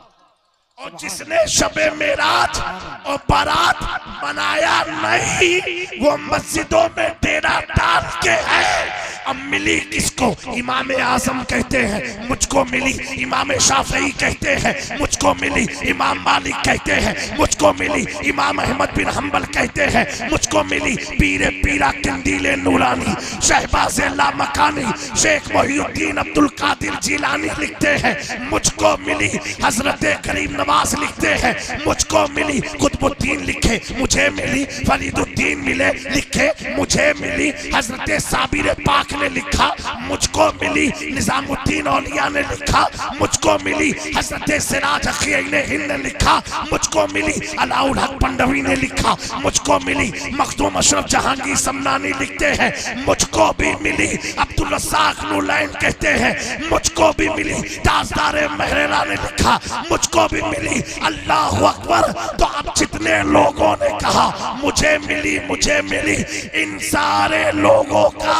A: और जिसने शबे मेराज और बारात मनाया नहीं, वो मस्जिदों में डेरा डाल के है। अब मिली किसको, इमाम आजम कहते हैं, मुझको मिली इमाम शाफई कहते हैं, मुझको मिली इमाम मालिक कहते हैं, मुझको मिली इमाम अहमद बिन हंबल कहते हैं, मुझको मिली पीरे पीरा किंदीले नूरानी शहबाज लामकानी शेख मोहिउद्दीन अब्दुल कादिर जिलानी लिखते हैं, मुझको मिली हजरत करीम नवाज लिखते हैं, मुझको मिली कुतुबुद्दीन लिखे, मुझे मिली फरीदुद्दीन मिले लिखे, मुझे मिली हजरत साबिर पाक ने लिखा, मुझको मिली निजामुद्दीन औलिया ने लिखा, मुझको मिली हजरत सिराज अखियैन हिंद ने लिखा, मुझको मिली अलाउल हक पंडवी ने लिखा, मुझको मिली मखदूम अशरफ जहांगीर समनानी लिखते हैं, मुझको भी मिली अब्दुल रज़्ज़ाक नूरलैन कहते हैं, मुझको भी मिली ताजदार महरेरा ने लिखा, मुझको भी मिली अल्लाह अकबर। तो अब जितने लोगों ने कहा मुझे मिली, इन सारे लोगों का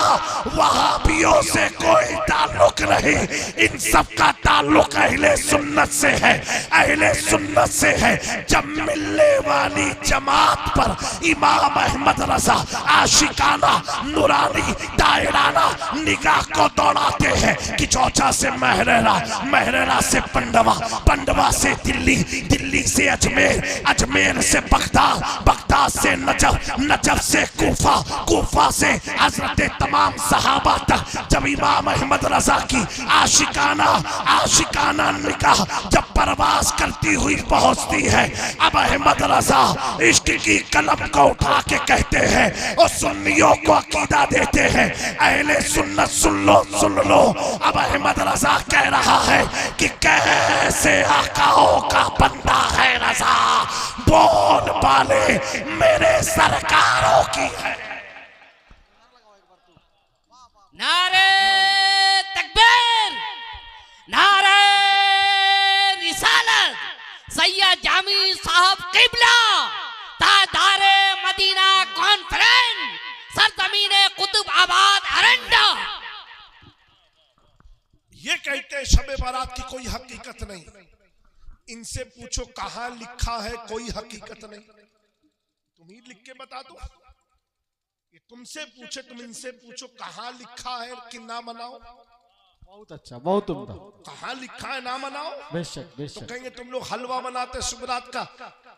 A: वहाबियों से कोई ताल्लुक नहीं, इन सब का ताल्लुक अहले सुन्नत से है, अहले सुन्नत से है। जब मिलने वाली जमात पर इमाम अहमद रजा आशिकाना नूरानी दायराना निगाह को दौड़ाते हैं कि चौचा से महरेरा, महरेरा से पंडवा, पंडवा से दिल्ली, दिल्ली से अजमेर, अजमेर से बगदाद, बगदाद से नजफ, नजफ से कूफा, कूफा से हजरत तमाम सहाबा तक। जब इमाम अहमद रजा की आशिकाना आशिकाना निगाह जब परवाज करती हुई पहुंचती है, अब अहमद रजा इश्क की कलम को उठा के कहते हैं और सुन्नियों को अकीदा देते हैं, अहले सुन्नत सुन लो। अब अहमद रजा कह रहा है कि कैसे आकाओं का बंदा है रजा, बोल बाले मेरे सरकारों की है।
C: नारे तकबीर, नारे सैयद जामी साहब किबला ताजदारे मदीना कॉन्फ्रेंस सरजमीने कुतुब आबाद अरंडा।
B: ये कहते हैं शबे बारात की कोई हकीकत नहीं। इनसे पूछो कहां लिखा है कोई हकीकत नहीं। तुम ही लिख के बता दो। ये तुमसे पूछे, तुम इनसे पूछो कहां लिखा है कि ना मनाओ।
D: बहुत अच्छा, बहुत उम्दा।
B: कहां लिखा है ना मनाओ।
D: बेशक
B: तो
D: बेशक।
B: कहेंगे तुम लोग हलवा बनाते शुभरात का।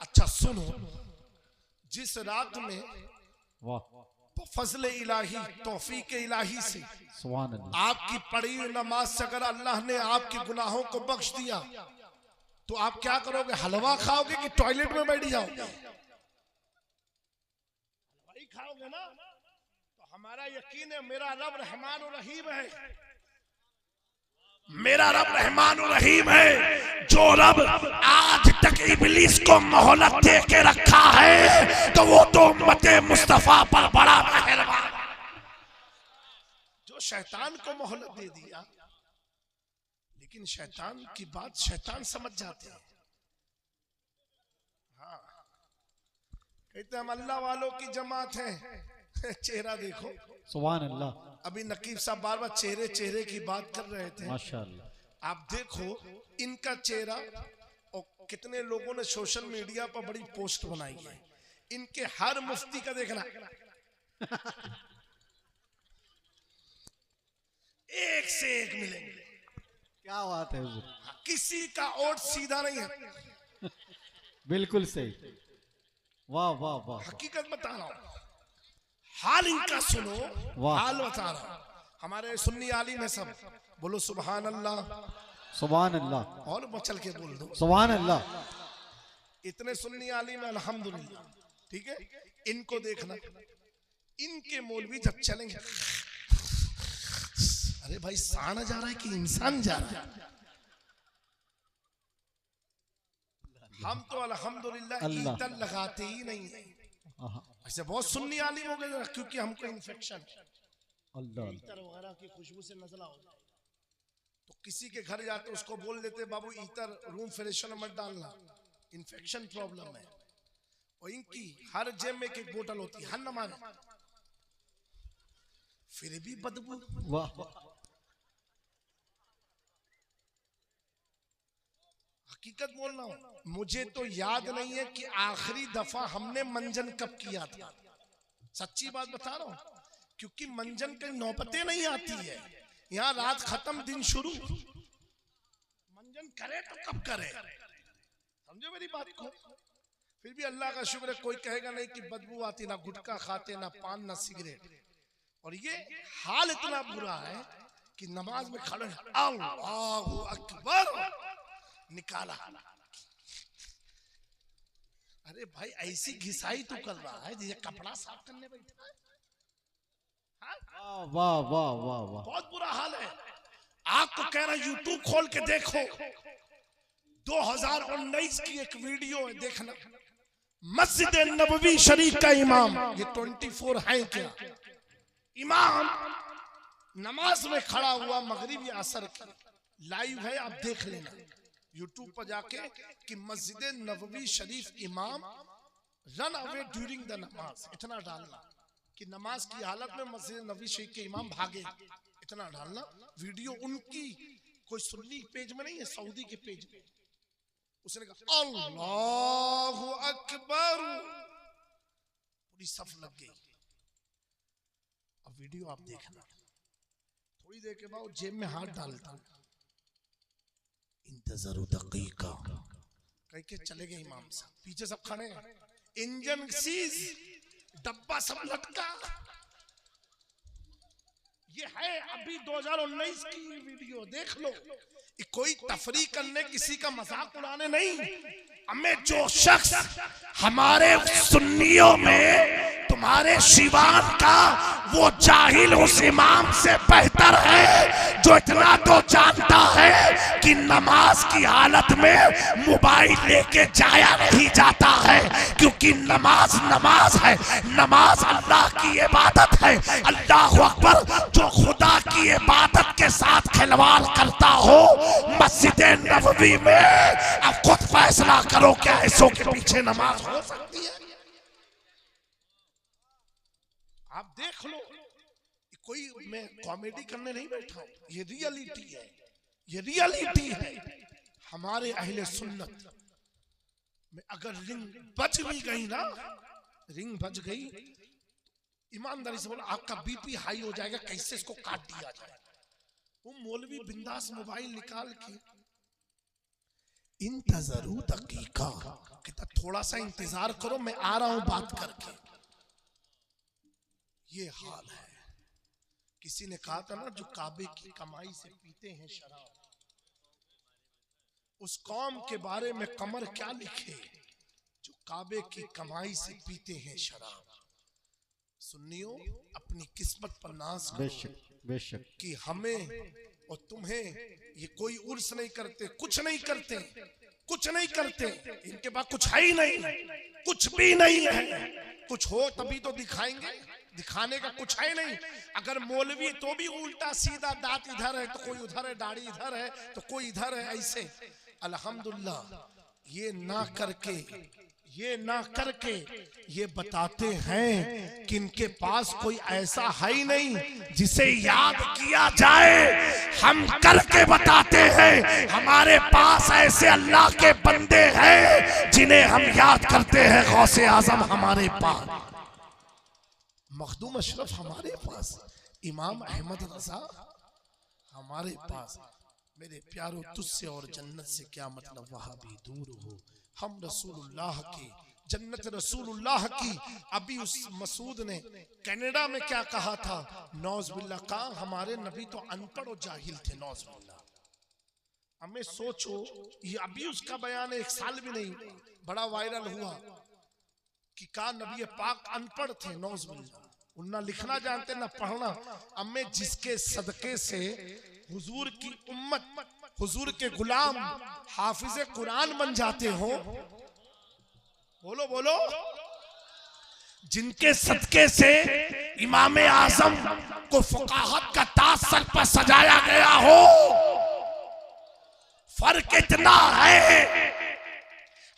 B: अच्छा सुनो, जिस रात में
D: वाह,
B: फजले इलाही तौफीक इलाही से
D: सुभान अल्लाह,
B: आपकी पढ़ी हुई नमाज से अगर अल्लाह ने आपके गुनाहों को बख्श दिया तो आप क्या करोगे? हलवा खाओगे कि टॉयलेट में बैठ जाओगे? हलवा ही खाओगे ना। तो हमारा यकीन है मेरा रब रहमान और रहीम है।
A: मेरा रब रहमान और रहीम है। जो रब आज तक इब्लीस को मोहलत दे के रखा है तो वो तो उम्मते मुस्तफा पर बड़ा मेहरबान।
B: जो शैतान को मोहलत दे दिया, लेकिन शैतान की बात शैतान समझ जाते हैं। हाँ, कहते हम अल्लाह वालों की जमात है। चेहरा देखो।
D: सुभान अल्लाह।
B: अभी नकीब साहब बार बार चेहरे चेहरे की बात कर रहे थे।
D: माशाअल्लाह।
B: आप देखो इनका चेहरा, और कितने लोगों ने सोशल मीडिया पर बड़ी पोस्ट बनाई है। इनके हर मुफ्ती का देखना एक से एक मिलेंगे।
D: क्या बात है हुजूर,
B: किसी का ओट सीधा नहीं है।
D: बिल्कुल सही। वाह वाह वाह।
B: हकीकत बता रहा हूं, हाल इनका सुनो।
D: वाह।
B: हाल बता रहा हूं। हमारे सुन्नी आलिम है सब, बोलो सुभान अल्लाह।
D: सुभान अल्लाह।
B: और मचल के बोल दो
D: सुभान अल्लाह।
B: इतने सुन्नी आलिम है अल्हम्दुलिल्लाह। ठीक है, इनको देखना, इनके मौलवी जब चलेंगे, अरे भाई सांड जा रहा है कि इंसान जा रहा है? हम तो अल्हम्दुलिल्लाह ईतर लगाते ही नहीं है। ऐसे बहुत सुन्नी आलिम हो गए क्योंकि हमको इन्फेक्शन
D: अल्लाह
B: ईतर वगैरह की खुशबू से नजला हो जाए। तो किसी के घर जाते उसको बोल देते बाबू ईतर रूम फ्रेशनर मत डालना, इन्फेक्शन प्रॉब्लम है। और इनकी हर जेब में एक बोतल होती है, हर नमाज फिर भी बदबू।
D: वाह।
B: हकीकत बोल रहा हूं, मुझे तो याद नहीं है कि आखिरी दफा हमने मंजन कब किया था। सच्ची बात बता रहा हूं, क्योंकि मंजन की नौबतें नहीं आती है। यहाँ रात खत्म दिन शुरू। मंजन करे तो कब करे, समझो मेरी बात को। फिर भी अल्लाह का शुक्र है, कोई कहेगा नहीं कि बदबू आती, ना गुटखा खाते, ना पान, ना सिगरेट। और ये हाल इतना बुरा है कि नमाज में खड़े अल्लाहू अकबर निकाला। अरे भाई ऐसी घिसाई तो कर रहा है जैसे कपड़ा साफ करने बैठा है।
D: वाह वाह वाह वाह।
B: बहुत बुरा हाल है। आपको कह रहा यूट्यूब खोल के देखो, 2019 की एक वीडियो है, देखना। मस्जिद नबवी शरीफ का इमाम, ये 24 है क्या, इमाम नमाज में खड़ा हुआ, मगरिब या असर की लाइव है, आप देख लेना यूट्यूब पर जाके कि मस्जिद नबवी शरीफ इमाम रन अवे ड्यूरिंग द नमाज। इतना डालना कि नमाज की हालत में मस्जिद नबवी शरीफ के इमाम भागे, इतना डालना। वीडियो उनकी कोई सुन्नी पेज में नहीं है, सऊदी के पेज में। उसने कहा अल्लाहु अकबर, पूरी सफ लग गई। अब वीडियो आप देखना। थोड़ी देर के बाद जेब में हाथ डालता, इंतज़ार दकीका कह के चले गए इमाम साहब। पीछे सब खड़े हैं, इंजन सीज, डब्बा सब लटका। ये है अभी 2019 की वीडियो, देख लो। कोई तफरी करने, किसी का मजाक उड़ाने नहीं।
A: हमें जो शख्स हमारे सुन्नियों में तुम्हारे शिवान का वो जाहिल उस इमाम से बेहतर है जो इतना तो जानता है कि नमाज की हालत में मोबाइल लेके जाया नहीं जाता है, क्योंकि नमाज नमाज है, नमाज अल्लाह की इबादत है। है। अल्लाह अकबर। जो खुदा की इबादत के साथ खिलवाड़ करता हो मस्जिद नबवी में, अब खुद फैसला करो क्या ऐसों के पीछे नमाज हो सकती है?
B: आप देख लो, कोई मैं कॉमेडी करने नहीं बैठा हूं, ये रियलिटी है, ये रियलिटी है। हमारे अहले सुन्नत में अगर रिंग बज भी गई ना, रिंग बज गई, ईमानदारी से बोलो आपका बीपी हाई हो जाएगा, कैसे इसको काट दिया जाए। वो मौलवी बिंदास मोबाइल निकाल के इंतजरू दकीका कहता थोड़ा सा इंतजार करो मैं आ रहा हूं बात करके। ये हाल है। किसी ने कहा था ना, जो काबे की कमाई से पीते हैं शराब, उस कौम के बारे में कमर क्या लिखे, जो काबे की कमाई से पीते हैं शराब। सुन्नियों, अपनी किस्मत पर नाज करो।
D: बेशक बेशक।
B: कि हमें और तुम्हें ये कोई उर्स नहीं करते, कुछ नहीं करते, कुछ नहीं करते, इनके पास कुछ है ही नहीं, कुछ भी नहीं है। कुछ हो तभी तो दिखाएंगे, दिखाने का कुछ है नहीं। अगर मौलवी तो भी उल्टा सीधा, दांत इधर है तो कोई उधर है, दाढ़ी इधर है तो कोई इधर है, ऐसे। अल्हम्दुलिल्लाह ये ना करके, ये ना करके ये बताते हैं कि इनके पास कोई ऐसा है ही नहीं जिसे याद किया जाए। हम करके बताते हैं, हमारे पास ऐसे अल्लाह के बंदे हैं जिन्हें हम याद करते हैं। गौसे आजम हमारे पास, मखदूम अशरफ हमारे पास, इमाम अहमद रजा हमारे पास। मेरे प्यारों, तुझसे और जन्नत से क्या मतलब, वहां भी दूर हो। हम रसूलुल्लाह की जन्नत, रसूलुल्लाह की। अभी उस मसूद ने कनाडा में क्या कहा था, नौज बिल्ला का हमारे नबी तो अनपढ़ और जाहिल थे, नौज बिल्ला। हमें सोचो, ये अभी उसका बयान 1 साल भी नहीं बड़ा वायरल हुआ कि का नबी पाक अनपढ़ थे, नौज बिल्ला, उन्ना लिखना जानते ना पढ़ना। अम्मे जिसके सदके से हुजूर की उम्मत, हुजूर के गुलाम हाफिज कुरान बन जाते हो, बोलो बोलो, जिनके सदके से इमाम आजम को फुकाहत का ताज सर पर सजाया गया हो। फर्क इतना है,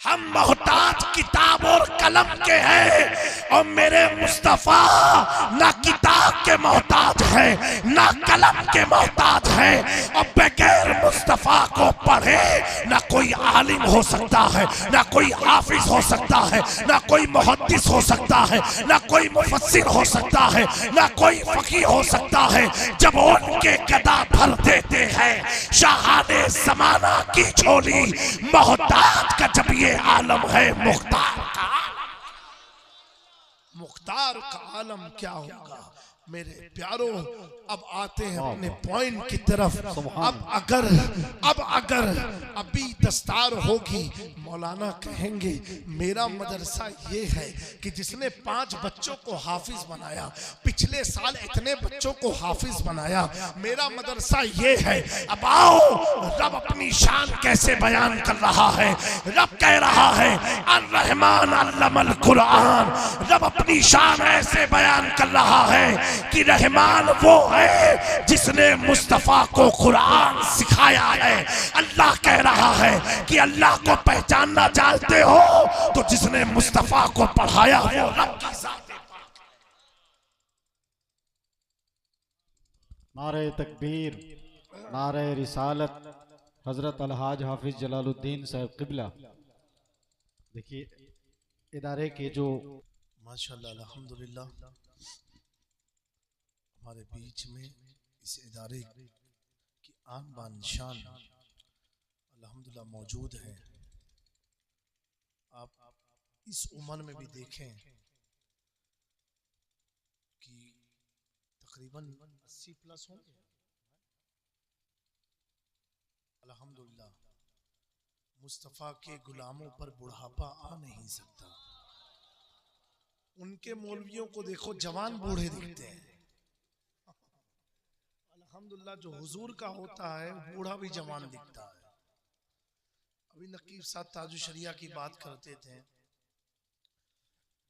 B: हम मोहताज किताब और कलम के हैं और मेरे मुस्तफा ना किताब के मोहताज है ना कलम के मोहताज है। और बगैर मुस्तफा को पढ़े ना कोई आलिम हो सकता है, ना कोई हाफिज हो सकता है, ना कोई मुहद्दिस हो सकता है, ना कोई मुफस्सिर हो सकता है, ना कोई फकीह हो सकता है। जब उनके गदा भर देते हैं शाहाने ज़माना की झोली, मोहताज का जब ये आलम है, मुख्तार का, मुख्तार का आलम क्या होगा। मेरे प्यारों, अब आते हैं अपने पॉइंट की तरफ। अब अगर अभी दस्तार होगी, मौलाना कहेंगे मेरा मदरसा ये है कि जिसने 5 बच्चों को हाफिज बनाया, पिछले साल इतने बच्चों को हाफिज बनाया, मेरा मदरसा ये है। अब आओ, रब अपनी शान कैसे बयान कर रहा है। रब कह रहा है अर-रहमान अल्लमल कुरान। रब अपनी शान ऐसे बयान कर रहा है कि रहमान वो है जिसने मुस्तफा को कुरान सिखाया है। अल्लाह कह रहा है कि अल्लाह को पहचानना चाहते हो तो जिसने मुस्तफा को पढ़ाया वो रब की ज़ात है।
D: नारे तकबीर, नारे रिसालत, हजरत अलहाज हाफिज जलालुद्दीन साहब किबला। देखिए इदारे के जो
B: माशाअल्लाह अल्हम्दुलिल्लाह हमारे बीच में इस इदारे की आन बान शान अल्हम्दुलिल्लाह मौजूद है। आप इस उम्र में भी देखें कि तकरीबन 80 प्लस होंगे। अल्हम्दुलिल्लाह मुस्तफ़ा के गुलामों पर बुढ़ापा आ नहीं सकता। उनके मौलवियों को देखो, जवान बूढ़े दिखते हैं। अल्हम्दुलिल्लाह जो हुजूर का होता है बूढ़ा भी जवान दिखता है। अभी नकीब साहब ताजु शरिया की बात करते थे,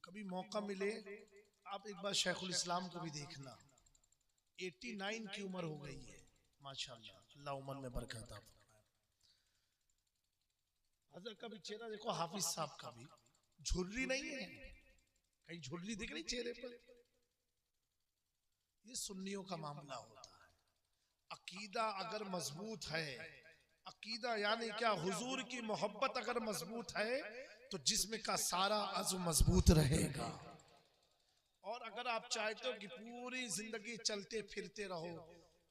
B: कभी मौका मिले आप एक बार शेखुल इस्लाम को भी देखना, 89 की उम्र हो गई है माशाल्लाह, अल्लाह उम्र में बरकत आप। हजरत का भी चेहरा देखो, हाफिज साहब का भी झुर्री नहीं है, कहीं झुर्री दिख रही चेहरे पर? ये सुन्नियों का मामला होता है। अकीदा अगर मजबूत है, अकीदा यानी क्या, हुजूर की मोहब्बत अगर मजबूत है तो जिस्म का सारा अज़्म मजबूत रहेगा। और अगर आप चाहते हो कि पूरी जिंदगी चलते फिरते रहो,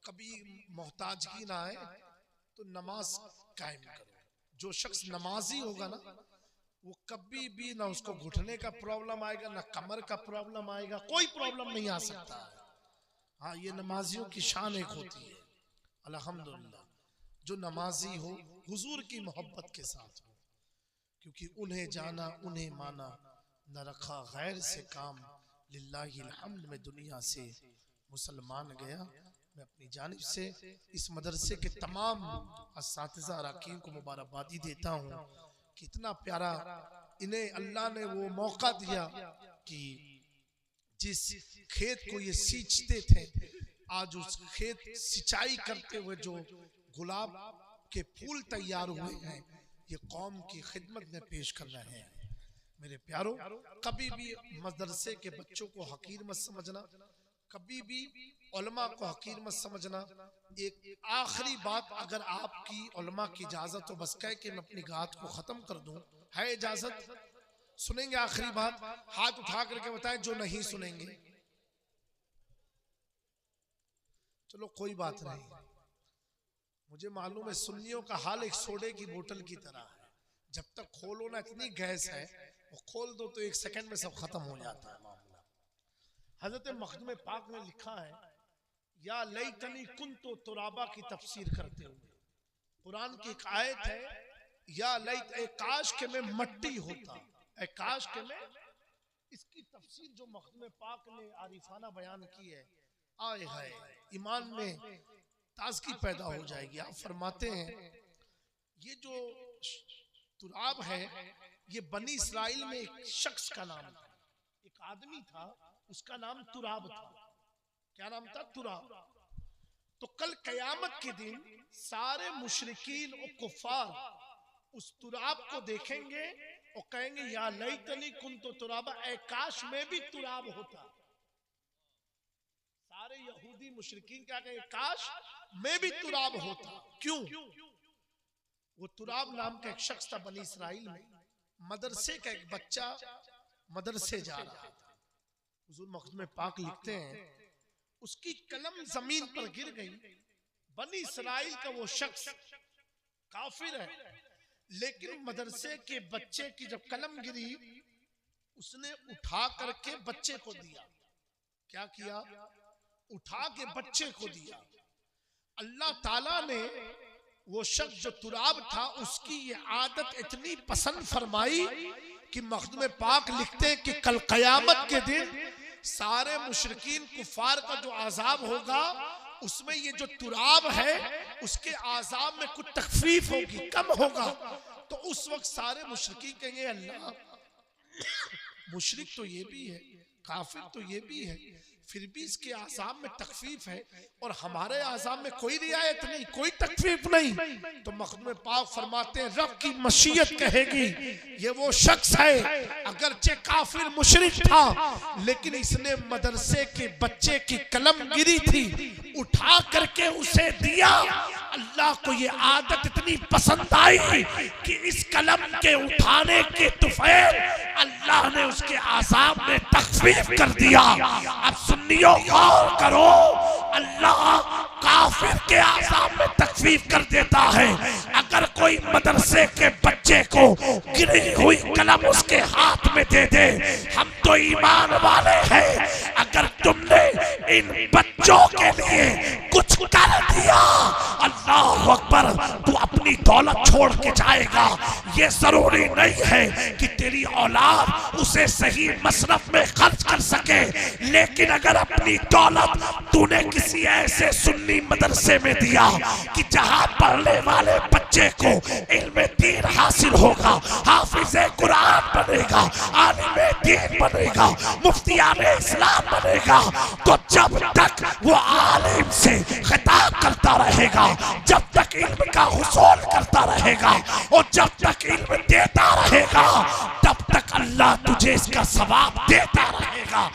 B: कभी मोहताजगी ना आए, तो नमाज कायम करो। जो शख्स नमाजी होगा ना, वो कभी भी ना उसको घुटने का प्रॉब्लम आएगा, ना कमर का प्रॉब्लम आएगा, कोई प्रॉब्लम नहीं आ सकता है। हाँ, ये नमाजियों की शान एक होती है अल्हम्दुलिल्लाह, जो नमाजी हो हुजूर की मोहब्बत के साथ हो, क्योंकि उन्हें जाना उन्हें माना, न रखा गैर से काम, लिल्लाहिल हम्द में दुनिया से मुसलमान गया। मैं अपनी जानिब से इस मदरसे के तमाम असातिज़ा अराकीन को मुबारकबादी देता हूँ। कितना प्यारा इन्हें अल्लाह ने वो मौका दिया कि जिस खेत को ये सींचते थे, आज उस खेत सिंचाई करते हुए जो गुलाब के फूल तैयार हुए हैं, ये कौम की खिदमत में पेश कर रहे हैं। मेरे प्यारों, कभी भी मदरसे के बच्चों को हकीर मत समझना, कभी भी उलमा को हकीर मत समझना। एक आखिरी बात, अगर आपकी उलमा की इजाजत हो, बस कह के मैं अपनी बात को खत्म कर दूं, है इजाजत? सुनेंगे आखिरी बात? हाथ उठा करके बताएं जो नहीं सुनेंगे। चलो कोई बात नहीं, मुझे मालूम है सुन्नियों का हाल एक सोडे की बोतल की तरह है, जब तक खोलो ना इतनी गैस है, वो खोल दो तो एक सेकंड में सब खत्म हो जाता है मामला। हजरत मखदूम पाक ने लिखा है, या लैतनी कुन्तो तुराबा की तफसीर करते हुए, कुरान की एक आयत है, या लैत, ए काश के मैं मट्टी होता, ए काश के मैं। इसकी तफसीर जो मखदूम पाक ने आरिफाना बयान की है, आए हाय, ईमान में ताजगी पैदा हो जाएगी। आप फरमाते हैं, ये जो तुराब है, ये बनी इस्राइल में एक शख्स का नाम था, एक आदमी था, उसका नाम तुराब था। क्या नाम था? तुराब। तो कल कयामत के दिन सारे मुशरिकीन और कुफार उस तुराब को देखेंगे और कहेंगे, या लैतनी कुन्तो तुराबा, ए काश में भी तुराब होता। सारे यहूदी मुशरिकीन क्या कहेंगे? काश मैं भी तुराब होता। क्यों? वो तुराब नाम का एक शख्स था बनी इस्राइल में, मदरसे का एक बच्चा मदरसे जा रहा था। हुजूर मखदूम पाक लिखते हैं, उसकी कलम जमीन पर गिर गई। बनी इस्राइल का वो शख्स काफिर है, लेकिन मदरसे के बच्चे की जब कलम गिरी, उसने उठा करके बच्चे को दिया। क्या किया? उठा के बच्चे को दिया। अल्लाह ताला ने वो शख्स जो तुराब था, उसकी ये आदत इतनी पसंद फरमाई कि मखदूम पाक लिखते हैं कि कल कयामत के दिन सारे मुशरिकीन कुफार का जो आजाब होगा, उसमें ये जो तुराब है उसके आजाब में कुछ तखफीफ होगी, कम होगा। तो उस वक्त सारे मुशरिकीन कहेंगे, अल्लाह, मुशरिक तो ये भी है, काफिर तो ये भी है, फिर भी इसके आजाब में तखफीफ है और हमारे आजाब में कोई रियायत नहीं, कोई तखफीफ नहीं। तो मखदूम पाक फरमाते हैं, रब की मशीयत कहेगी ये वो शख्स है, अगरचे काफिर मुशरिक था, लेकिन इसने मदरसे के बच्चे की कलम गिरी थी, उठा करके उसे दिया। अल्लाह को ये आदत इतनी पसंद आई कि इस कलम के उठाने के तुफैल अल्लाह ने उसके आजाब में तखफीफ कर दिया। अब सुन्नियों गौर करो, अल्लाह काफिर के आजाब में तखफीफ कर देता है। अगर कोई मदरसे के बच्चे को गिरी हुई कलम उसके हाथ में दे दे, हम तो ईमान वाले हैं। अगर तुमने इन बच्चों के लिए कुछ कर दिया, अल्लाह अकबर, तू अपनी दौलत छोड़ के जाएगा। ये जरूरी नहीं है कि तेरी औलाद उसे सही मसरफ में खर्च कर सके, लेकिन अगर अपनी दौलत तूने किसी ऐसे सुन्नी मदरसे में दिया कि जहां पढ़ने वाले बच्चे को इल्म दीन हासिल होगा, हाफिज़े कुरान
A: कुरान बनेगा, आलिम दीन बनेगा, मुफ्तियान इस्लाम बनेगा, तो जब तक वो आलिम से खिताब करता रहेगा, जब तक इल्म का हुसूल करता रहेगा और जब तक इल्म देता रहेगा, तब तक अल्लाह तुझे इसका सवाब देता रहेगा।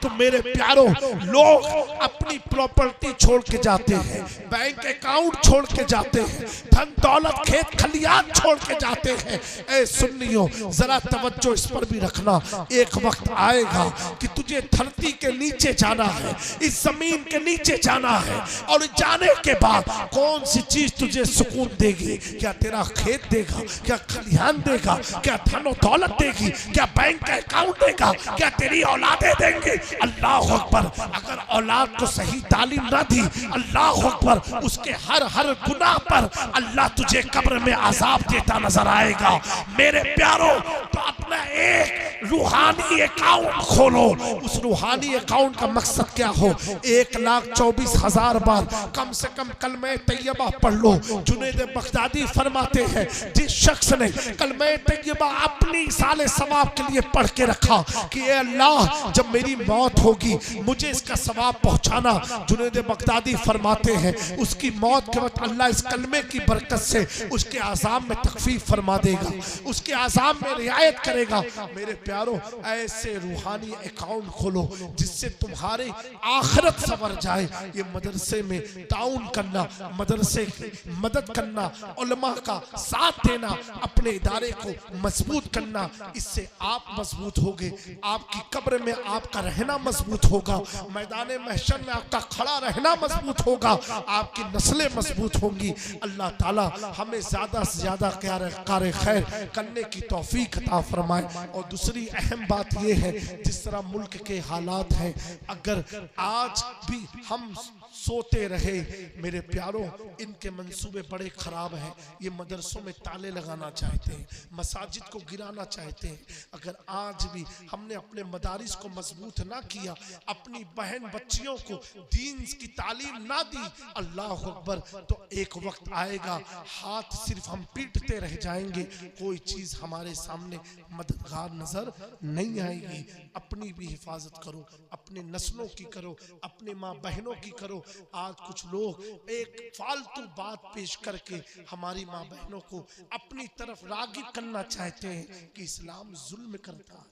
B: तो मेरे प्यारो, लोग अपनी प्रॉपर्टी छोड़ के जाते हैं, बैंक अकाउंट छोड़ के जाते हैं, धन दौलत खेत खलियान छोड़ के जाते हैं। ऐ सुन्नियों, जरा तवज्जो इस पर भी रखना। एक वक्त आएगा कि तुझे धरती के नीचे जाना है, इस जमीन के नीचे जाना है, और जाने के बाद कौन सी चीज तुझे सुकून देगी? क्या तेरा खेत देगा? क्या खलियान देगा? क्या धन दौलत देगी? क्या बैंक अकाउंट देगा? क्या तेरी औलादें देंगे? अल्लाह अकबर। अगर औलाद को सही तालीम ना दी, अल्लाह अकबर, उसके हर गुनाह पर अल्लाह तुझे कब्र में अजाब देता नजर आएगा। मेरे प्यारो, तो अपना एक रूहानी अकाउंट खोलो। उस रूहानी अकाउंट का मकसद क्या हो? 1,24,000 बार कम से कम कलमे तैयबा पढ़ लो। जुनैद बगदादी फरमाते हैं, जिस शख्स ने कलमे तैयबा अपनी साले सवाब के लिए पढ़ के रखा कि ए अल्लाह, जब मेरी मौत होगी मुझे इसका सवाब पहुंचाना। जुनैद बगदादी फरमाते हैं, उसकी मौत के वक्त अल्लाह इस कलमे की बरकत से उसके आज़ाब में तखफीफ फरमा देगा, उसके आज़ाब में रियायत करेगा। मेरे प्यारो, ऐसे रूहानी अकाउंट खोलो जिससे तुम्हारे आखिरत संवर जाए। ये मदरसे में ताउन करना, मदरसे की मदद करना, उलमा का साथ देना, अपने इदारे को मजबूत करना, इससे आप मजबूत होगे, आपकी कब्र में आपका रहना मजबूत होगा, मैदान महशर में आपका खड़ा रहना मजबूत होगा, आपकी नस्लें मजबूत होंगी। अल्लाह ताला हमें ज्यादा से ज्यादा कार खैर करने की तौफीक अता फरमाए। और दूसरी अहम बात यह है, जिस तरह मुल्क के हालात हैं, अगर आज भी हम सोते रहे, मेरे प्यारों, इनके मंसूबे बड़े खराब हैं। ये मदरसों में ताले लगाना चाहते हैं, मसाजिद को गिराना चाहते हैं। अगर आज भी हमने अपने मदारिस को मजबूत ना किया, अपनी बहन बच्चियों को दीन की तालीम ना दी, अल्लाह अकबर, तो एक वक्त आएगा हाथ सिर्फ हम पीटते रह जाएंगे, कोई चीज हमारे सामने मददगार नजर नहीं आएगी। अपनी भी हिफाजत करो, अपने नस्लों की करो, अपने माँ बहनों की करो। आज कुछ लोग एक फालतू बात पेश करके हमारी माँ बहनों को अपनी तरफ रागिब करना चाहते हैं कि इस्लाम जुल्म करता है,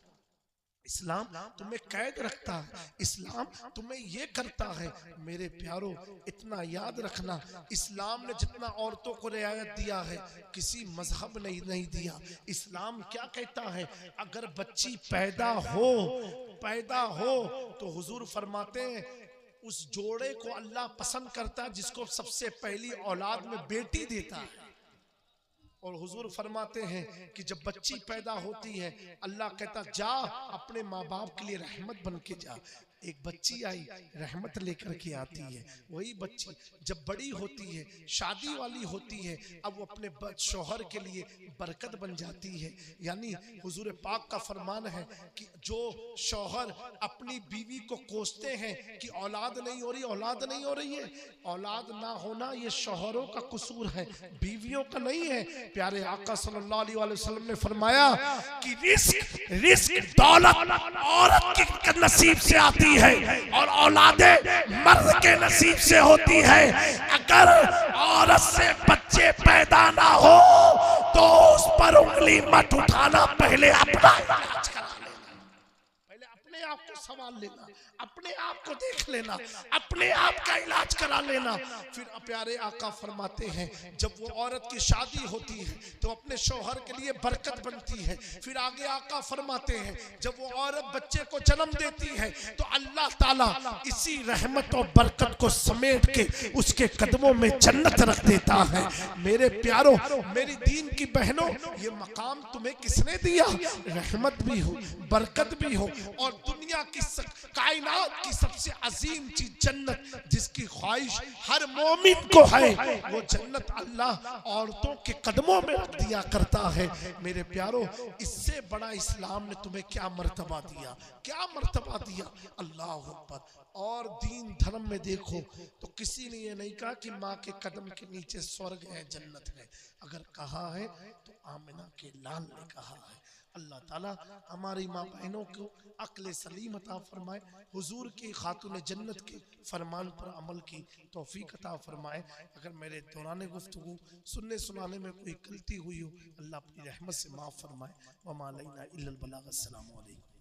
B: इस्लाम तुम्हें कैद रखता है, इस्लाम तुम्हें ये करता है। मेरे प्यारो, इतना याद रखना, इस्लाम ने जितना औरतों को रियायत दिया है, किसी मजहब ने नहीं दिया। इस्लाम क्या कहता है? अगर बच्ची पैदा हो तो हुजूर फरमाते हैं, उस जोड़े को अल्लाह पसंद करता है जिसको सबसे पहली औलाद में बेटी देता है। और हुजूर फरमाते हैं कि जब बच्ची पैदा होती है, अल्लाह कहता जा अपने माँ बाप के लिए रहमत बन के जा। एक बच्ची आई, रहमत लेकर के आती है। वही बच्ची जब बड़ी होती है, शादी वाली होती है, अब वो अपने शौहर के लिए बरकत बन जाती है। यानी हुजूर पाक का फरमान है कि जो शौहर अपनी बीवी को कोसते हैं कि औलाद नहीं हो रही, औलाद नहीं हो रही है, औलाद ना होना ये शौहरों का कसूर है, बीवियों का नहीं है। प्यारे आका सल्लल्लाहु अलैहि वसल्लम ने फरमाया कि रिस्क दौलत औरत के नसीब से आती है और औलादें मर्द के नसीब से होती है। अगर औरत से बच्चे पैदा ना हो तो उस पर उंगली मत उठाना, पहले अपना इलाज करा लेना, पहले अपने आप को संभाल लेना, अपने आप को देख लेना, अपने आप का इलाज करा लेना। फिर प्यारे आका फरमाते हैं, जब वो औरत की शादी होती है तो अपने शौहर के लिए बरकत बनती है। फिर आगे आका फरमाते हैं, जब वो औरत बच्चे को जन्म देती है तो अल्लाह ताला इसी रहमत और बरकत को समेट के उसके कदमों में जन्नत रख देता है। मेरे प्यारो, मेरी दीन की बहनों, ये मकाम तुम्हें किसने दिया? रहमत भी हो, बरकत भी हो, और दुनिया की कायनात कायनात की सबसे अजीम चीज जन्नत, जिसकी ख्वाहिश हर मोमिन को है, वो जन्नत अल्लाह औरतों के कदमों में रख दिया करता है। मेरे प्यारो, इससे बड़ा इस्लाम ने तुम्हें क्या मर्तबा दिया, क्या मर्तबा दिया। अल्लाह अकबर। और दीन धर्म में देखो तो किसी ने ये नहीं कहा कि माँ के कदम के नीचे स्वर्ग है, जन्नत है। अगर कहा है तो आमिना के लाल ने कहा है। अल्लाह ताला हमारी माँ बहनों को अक्ल सलीम अता फरमाए, हुजूर की खातून जन्नत के फरमान पर अमल की तौफीक अता फरमाए। अगर मेरे दौरान गुफ्तगू सुनने सुनाने में कोई गलती हुई हो, अल्लाह अपनी रहमत से माफ़ फरमाए। वमा अलैना इल्लल बलाग। अस्सलामु अलैकुम।